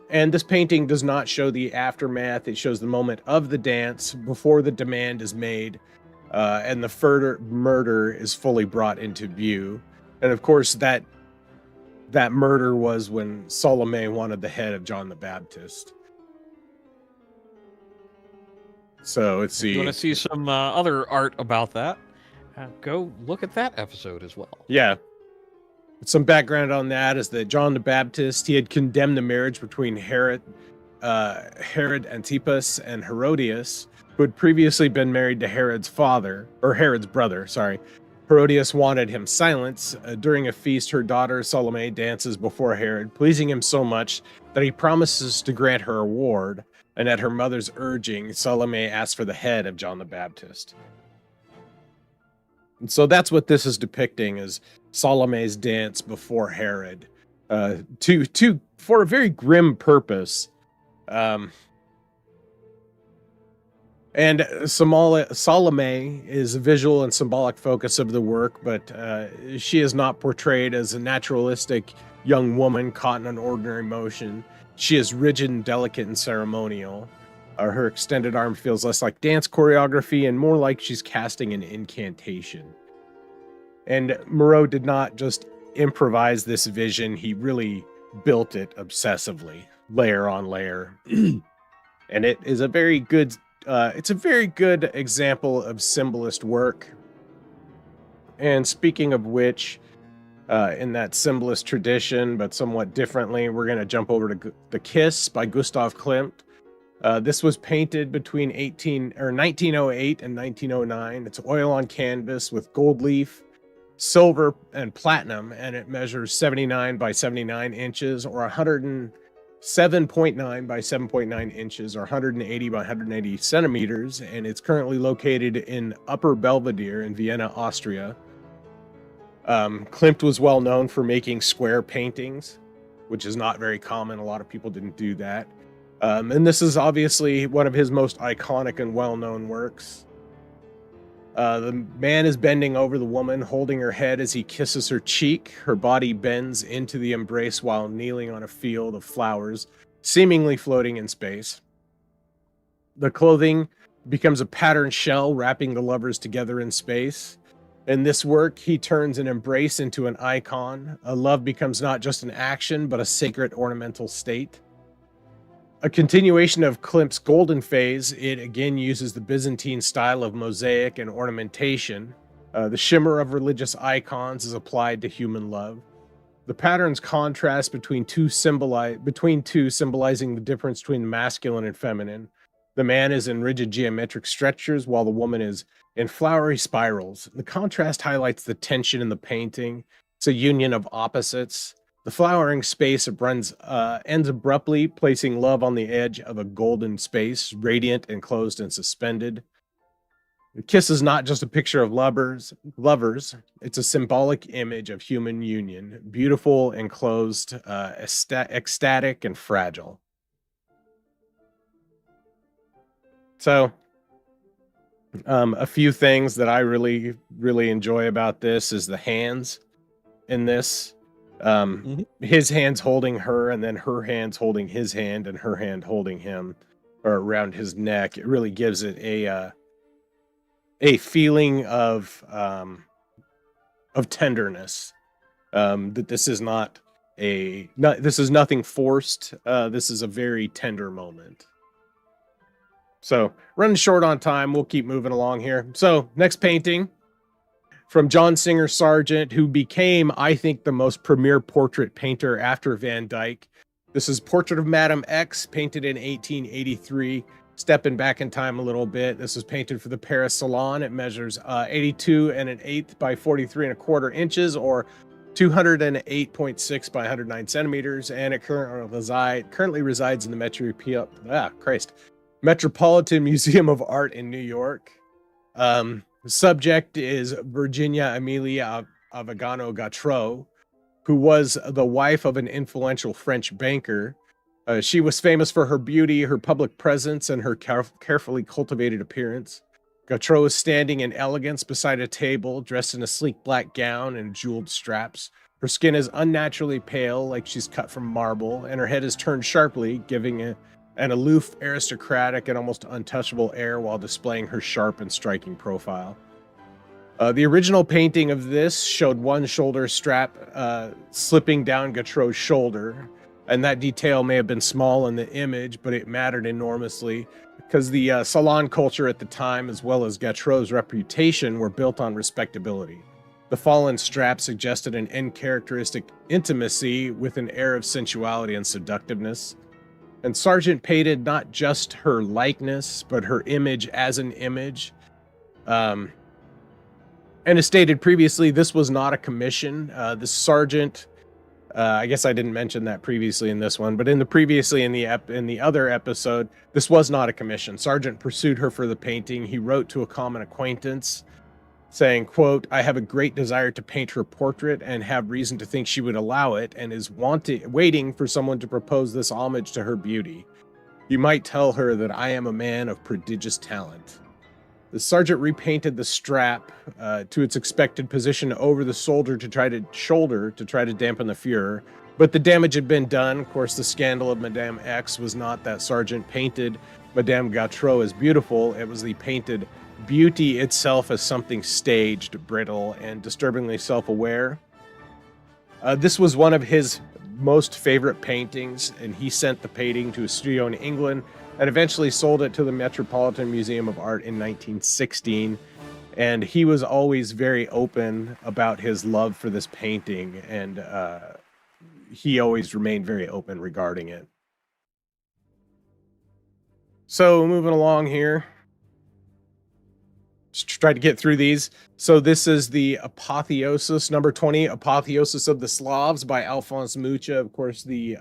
Speaker 2: And this painting does not show the aftermath. It shows the moment of the dance before the demand is made. and the murder is fully brought into view. And of course, that murder was when Salome wanted the head of John the Baptist. So let's see.
Speaker 1: If you want to see some other art about that, go look at that episode as well.
Speaker 2: Yeah. Some background on that is that John the Baptist, he had condemned the marriage between Herod Antipas and Herodias, who had previously been married to Herod's brother, sorry. Herodias wanted him silence. During a feast, her daughter Salome dances before Herod, pleasing him so much that he promises to grant her a reward, and at her mother's urging, Salome asks for the head of John the Baptist. And so that's what this is depicting, is Salome's dance before Herod, for a very grim purpose. And Salome is a visual and symbolic focus of the work, but she is not portrayed as a naturalistic young woman caught in an ordinary motion. She is rigid and delicate and ceremonial. Her extended arm feels less like dance choreography and more like she's casting an incantation. And Moreau did not just improvise this vision, he really built it obsessively, layer on layer. And it is a very good example of symbolist work. And speaking of which, in that symbolist tradition, but somewhat differently, we're going to jump over to The Kiss by Gustav Klimt. This was painted between 1908 and 1909. It's oil on canvas with gold leaf, silver, and platinum, and it measures 79 by 79 inches, or 107.9 by 7.9 inches, or 180 by 180 centimeters, and it's currently located in Upper Belvedere in Vienna, Austria. Klimt was well known for making square paintings, which is not very common. A lot of people didn't do that. And this is obviously one of his most iconic and well-known works. The man is bending over the woman, holding her head as he kisses her cheek. Her body bends into the embrace while kneeling on a field of flowers, seemingly floating in space. The clothing becomes a patterned shell, wrapping the lovers together in space. In this work, he turns an embrace into an icon. A love becomes not just an action, but a sacred ornamental state. A continuation of Klimt's golden phase, it again uses the Byzantine style of mosaic and ornamentation. The shimmer of religious icons is applied to human love. The patterns contrast between two symbolizing the difference between the masculine and feminine. The man is in rigid geometric structures, while the woman is in flowery spirals. The contrast highlights the tension in the painting. It's a union of opposites. The flowering space ends abruptly, placing love on the edge of a golden space, radiant, enclosed, and suspended. The kiss is not just a picture of lovers. It's a symbolic image of human union, beautiful, enclosed, ecstatic, and fragile. So, a few things that I really, really enjoy about this is the hands in this. His hands holding her, and then her hands holding his hand, and her hand holding him, or around his neck. It really gives it a feeling of tenderness. That this is this is nothing forced. This is a very tender moment. So, running short on time, we'll keep moving along here. So, next painting from John Singer Sargent, who became, I think, the most premier portrait painter after Van Dyck. This is Portrait of Madame X, painted in 1883. Stepping back in time a little bit, this was painted for the Paris Salon. It measures 82 1/8 by 43 1/4 inches, or 208.6 by 109 centimeters, and it currently resides in the Metropolitan Museum of Art in New York. The subject is Virginia Amelia Avegano Gautreau, who was the wife of an influential French banker. She was famous for her beauty, her public presence, and her carefully cultivated appearance. Gautreau is standing in elegance beside a table, dressed in a sleek black gown and jeweled straps. Her skin is unnaturally pale, like she's cut from marble, and her head is turned sharply, giving an aloof, aristocratic, and almost untouchable air while displaying her sharp and striking profile. The original painting of this showed one shoulder strap slipping down Gautreau's shoulder, and that detail may have been small in the image, but it mattered enormously because the salon culture at the time, as well as Gautreau's reputation, were built on respectability. The fallen strap suggested an uncharacteristic intimacy with an air of sensuality and seductiveness. And Sargent painted not just her likeness, but her image as an image. And as stated previously, this was not a commission. The Sargent, I guess I didn't mention that previously in this one, but in the other episode, this was not a commission. Sargent pursued her for the painting. He wrote to a common acquaintance saying, quote, "I have a great desire to paint her portrait and have reason to think she would allow it and is waiting for someone to propose this homage to her beauty. You might tell her that I am a man of prodigious talent." The sergeant repainted the strap to its expected position over the shoulder to try to dampen the furor, but the damage had been done. Of course, the scandal of Madame X was not that Sargent painted Madame Gautreau as beautiful. It was the painted beauty itself as something staged, brittle, and disturbingly self-aware. This was one of his most favorite paintings, and he sent the painting to a studio in England and eventually sold it to the Metropolitan Museum of Art in 1916. And he was always very open about his love for this painting, and he always remained very open regarding it. So moving along here, just try to get through these. So this is the Apotheosis, number 20, Apotheosis of the Slavs by Alphonse Mucha, of course, the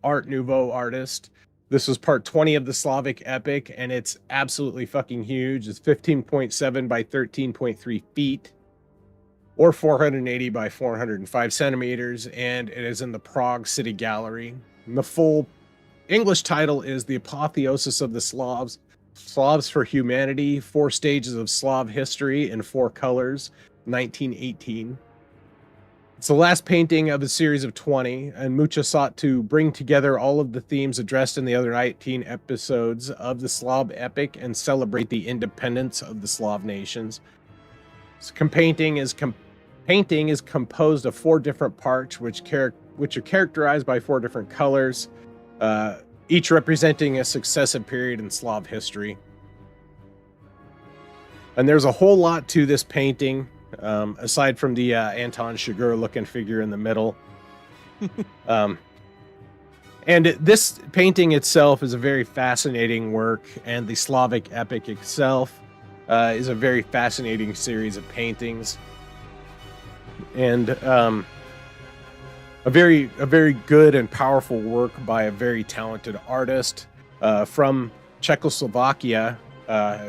Speaker 2: Art Nouveau artist. This was part 20 of the Slavic epic, and it's absolutely fucking huge. It's 15.7 by 13.3 feet, or 480 by 405 centimeters, and it is in the Prague City Gallery. And the full English title is The Apotheosis of the Slavs, Slavs for Humanity, 4 Stages of Slav History in 4 Colors, 1918. It's the last painting of a series of 20, and Mucha sought to bring together all of the themes addressed in the other 19 episodes of the Slav epic and celebrate the independence of the Slav nations. So painting is composed of 4 different parts, which are characterized by 4 different colors, each representing a successive period in Slav history. And there's a whole lot to this painting, aside from the Anton Chigurh looking figure in the middle. And this painting itself is a very fascinating work, and the Slavic epic itself is a very fascinating series of paintings, and a very good and powerful work by a very talented artist from Czechoslovakia,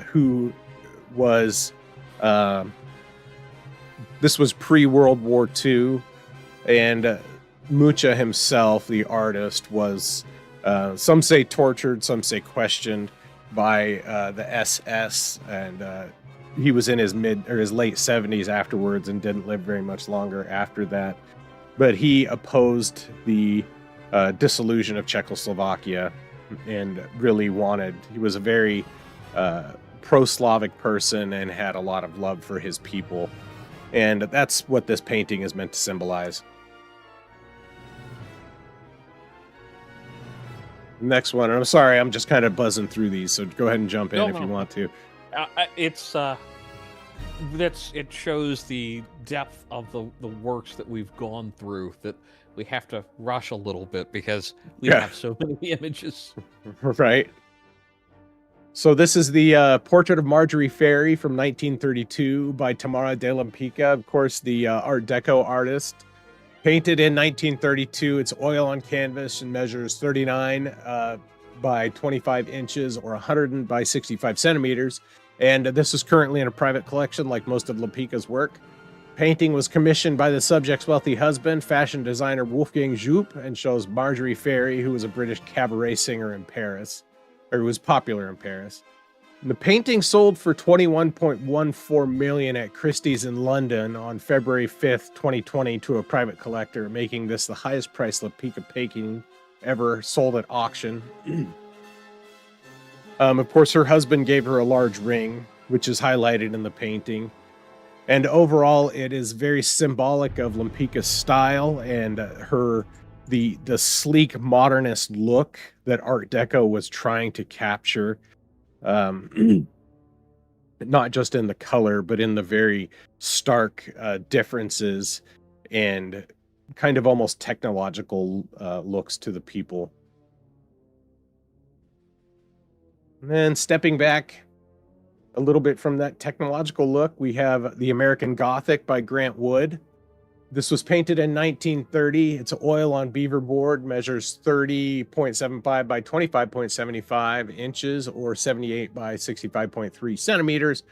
Speaker 2: who was this was pre-World War II, and Mucha himself, the artist, was some say tortured, some say questioned by the SS, and he was in his late 70s afterwards and didn't live very much longer after that. But he opposed the dissolution of Czechoslovakia and really he was a very pro-Slavic person and had a lot of love for his people. And that's what this painting is meant to symbolize. Next one, and I'm sorry, I'm just kind of buzzing through these, so go ahead and jump in if you want to.
Speaker 1: It shows the depth of the works that we've gone through, that we have to rush a little bit because we have so many images.
Speaker 2: Right. So this is the portrait of Marjorie Ferry from 1932 by Tamara de Lempicka, of course, the Art Deco artist. Painted in 1932, it's oil on canvas and measures 39 by 25 inches or 100 by 65 centimeters. And this is currently in a private collection like most of Lempicka's work. Painting was commissioned by the subject's wealthy husband, fashion designer Wolfgang Joop, and shows Marjorie Ferry, who was a British cabaret singer in Paris, or who was popular in Paris. The painting sold for $21.14 million at Christie's in London on February 5th, 2020 to a private collector, making this the highest priced Lempicka painting ever sold at auction. Of course, her husband gave her a large ring, which is highlighted in the painting. And overall, it is very symbolic of Lempicka's style and the sleek modernist look that Art Deco was trying to capture. Not just in the color, but in the very stark differences and kind of almost technological looks to the people. And then stepping back a little bit from that technological look, we have the American Gothic by Grant Wood. This was painted in 1930. It's oil on beaver board, measures 30.75 by 25.75 inches or 78 by 65.3 centimeters.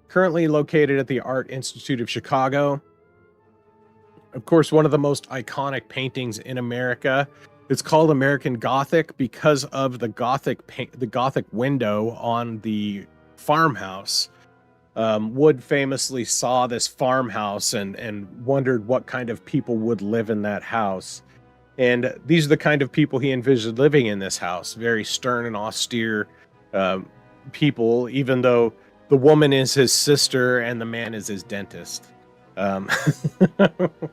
Speaker 2: Currently located at the Art Institute of Chicago. Of course, one of the most iconic paintings in America. It's called American Gothic because of the Gothic window on the farmhouse. Wood famously saw this farmhouse and wondered what kind of people would live in that house. And these are the kind of people he envisioned living in this house. Very stern and austere people, even though the woman is his sister and the man is his dentist.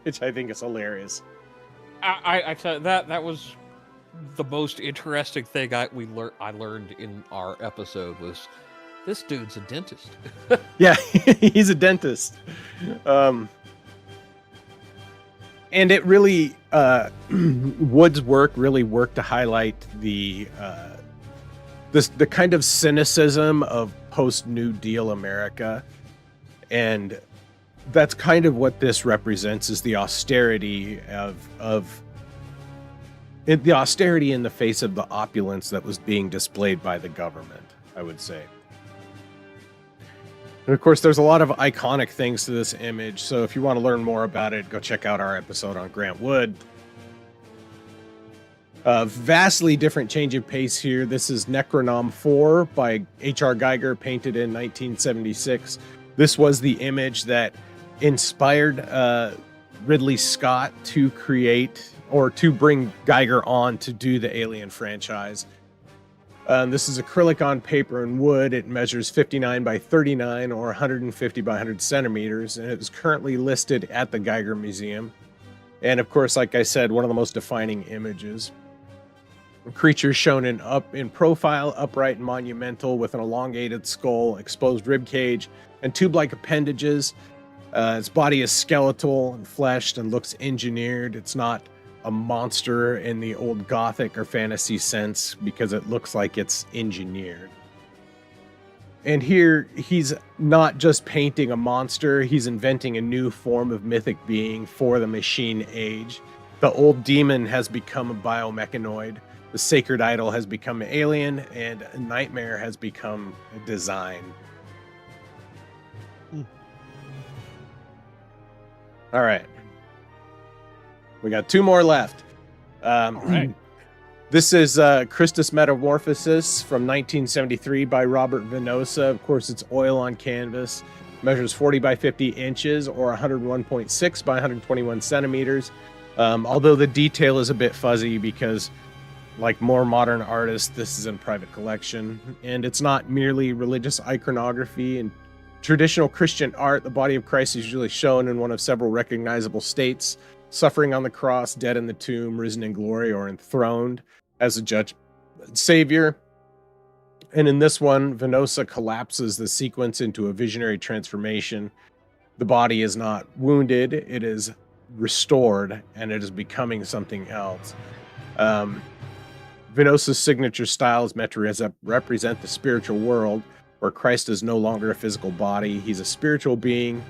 Speaker 2: Which I think is hilarious.
Speaker 1: I tell you, that was the most interesting thing I learned in our episode was this dude's a dentist.
Speaker 2: Yeah, he's a dentist. And it really Wood's work really worked to highlight the kind of cynicism of post New Deal America, and that's kind of what this represents, is the austerity the austerity in the face of the opulence that was being displayed by the government, I would say. And of course, there's a lot of iconic things to this image, so if you want to learn more about it, go check out our episode on Grant Wood. Vastly different change of pace here. This is Necronom 4 by H.R. Geiger, painted in 1976. This was the image that inspired Ridley Scott to create or to bring Geiger on to do the Alien franchise. This is acrylic on paper and wood. It measures 59 by 39 or 150 by 100 centimeters, and it is currently listed at the Geiger Museum. And of course, like I said, one of the most defining images. The creature shown in profile, upright and monumental, with an elongated skull, exposed rib cage, and tube-like appendages. Its body is skeletal and fleshed and looks engineered. It's not a monster in the old Gothic or fantasy sense because it looks like it's engineered. And here, he's not just painting a monster, he's inventing a new form of mythic being for the machine age. The old demon has become a biomechanoid, the sacred idol has become an alien, and a nightmare has become a design. All right. We got two more left.
Speaker 1: All right.
Speaker 2: This is Christus Metamorphosis from 1973 by Robert Venosa. Of course, it's oil on canvas. Measures 40 by 50 inches or 101.6 by 121 centimeters. Although the detail is a bit fuzzy because, like more modern artists, this is in private collection. And it's not merely religious iconography. In traditional Christian art, the body of Christ is usually shown in one of several recognizable states: suffering on the cross, dead in the tomb, risen in glory, or enthroned as a judge savior. And in this one, Venosa collapses the sequence into a visionary transformation. The body is not wounded, it is restored, and it is becoming something else. Venosa's signature style is meant to represent the spiritual world, where Christ is no longer a physical body. He's a spiritual being,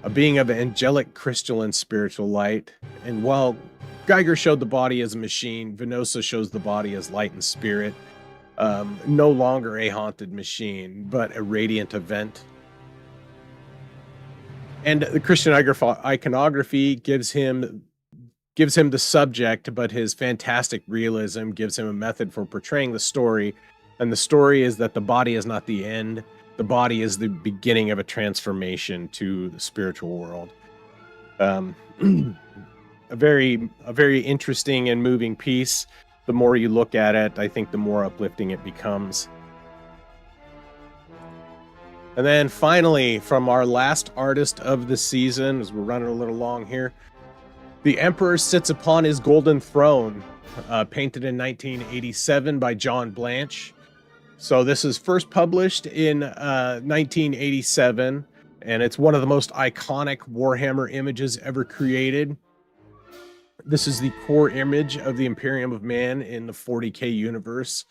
Speaker 2: a being of angelic crystalline spiritual light. And while Geiger showed the body as a machine, Venosa shows the body as light and spirit. No longer a haunted machine, but a radiant event. And the Christian iconography gives him the subject, but his fantastic realism gives him a method for portraying the story. And the story is that the body is not the end. The body is the beginning of a transformation to the spiritual world. A very interesting and moving piece. The more you look at it, I think the more uplifting it becomes. And then finally, from our last artist of the season, as we're running a little long here, the Emperor Sits Upon His Golden Throne, painted in 1987 by John Blanche. So this is first published in 1987, and it's one of the most iconic Warhammer images ever created. This is the core image of the Imperium of Man in the 40K universe.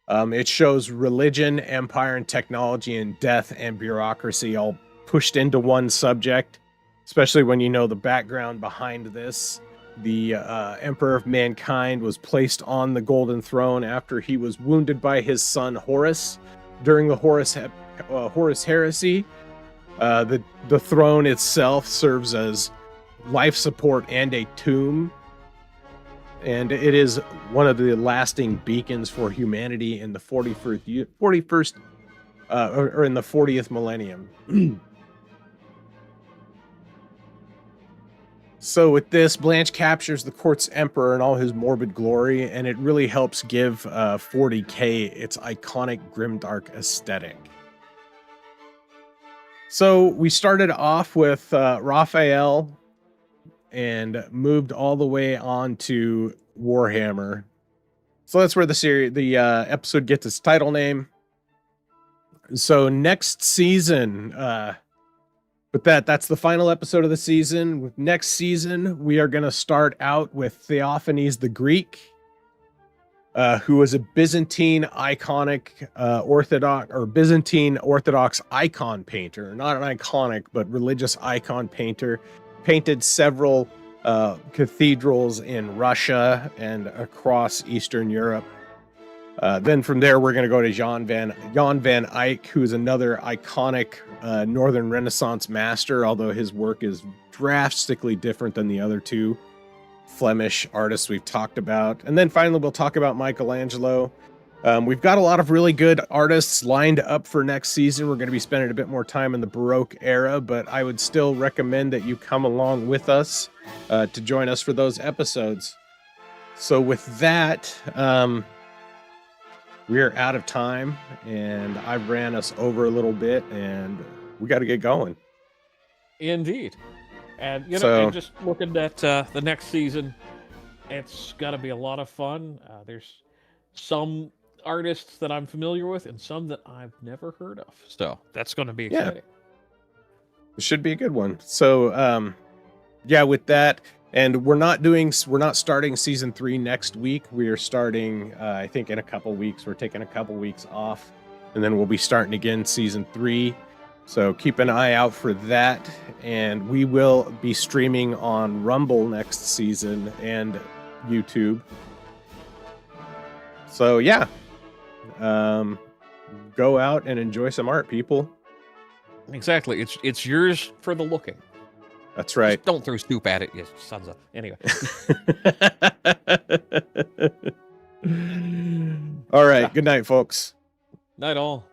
Speaker 2: It shows religion, empire, and technology, and death and bureaucracy all pushed into one subject, especially when you know the background behind this. The Emperor of Mankind was placed on the Golden Throne after he was wounded by his son Horus during the Horus Heresy. The throne itself serves as life support and a tomb, and it is one of the lasting beacons for humanity in the 41st or in the 40th millennium. So with this, Blanche captures the court's emperor in all his morbid glory, and it really helps give 40K its iconic grimdark aesthetic. So we started off with Raphael and moved all the way on to Warhammer. So that's where the episode gets its title name. So next season, but that's the final episode of the season. With next season, we are going to start out with Theophanes the Greek, who was a Byzantine Byzantine Orthodox icon painter. Not an iconic, but religious icon painter. Painted several cathedrals in Russia and across Eastern Europe. Then from there, we're going to go to Jan van Eyck, who is another iconic Northern Renaissance master, although his work is drastically different than the other two Flemish artists we've talked about. And then finally, we'll talk about Michelangelo. We've got a lot of really good artists lined up for next season. We're going to be spending a bit more time in the Baroque era, but I would still recommend that you come along with us to join us for those episodes. So with that, we are out of time, and I ran us over a little bit, and we got to get going.
Speaker 1: Indeed. And, and just looking at the next season, it's got to be a lot of fun. There's some artists that I'm familiar with and some that I've never heard of. So that's going to be exciting.
Speaker 2: Yeah. It should be a good one. So, with that, and we're not starting season 3 next week. We are starting, I think, in a couple weeks. We're taking a couple weeks off, and then we'll be starting again season 3. So keep an eye out for that. And we will be streaming on Rumble next season and YouTube. So yeah, go out and enjoy some art, people.
Speaker 1: Exactly. It's yours for the looking.
Speaker 2: That's right.
Speaker 1: Just don't throw soup at it, you sons of... Anyway.
Speaker 2: All right. Good night, folks.
Speaker 1: Night all.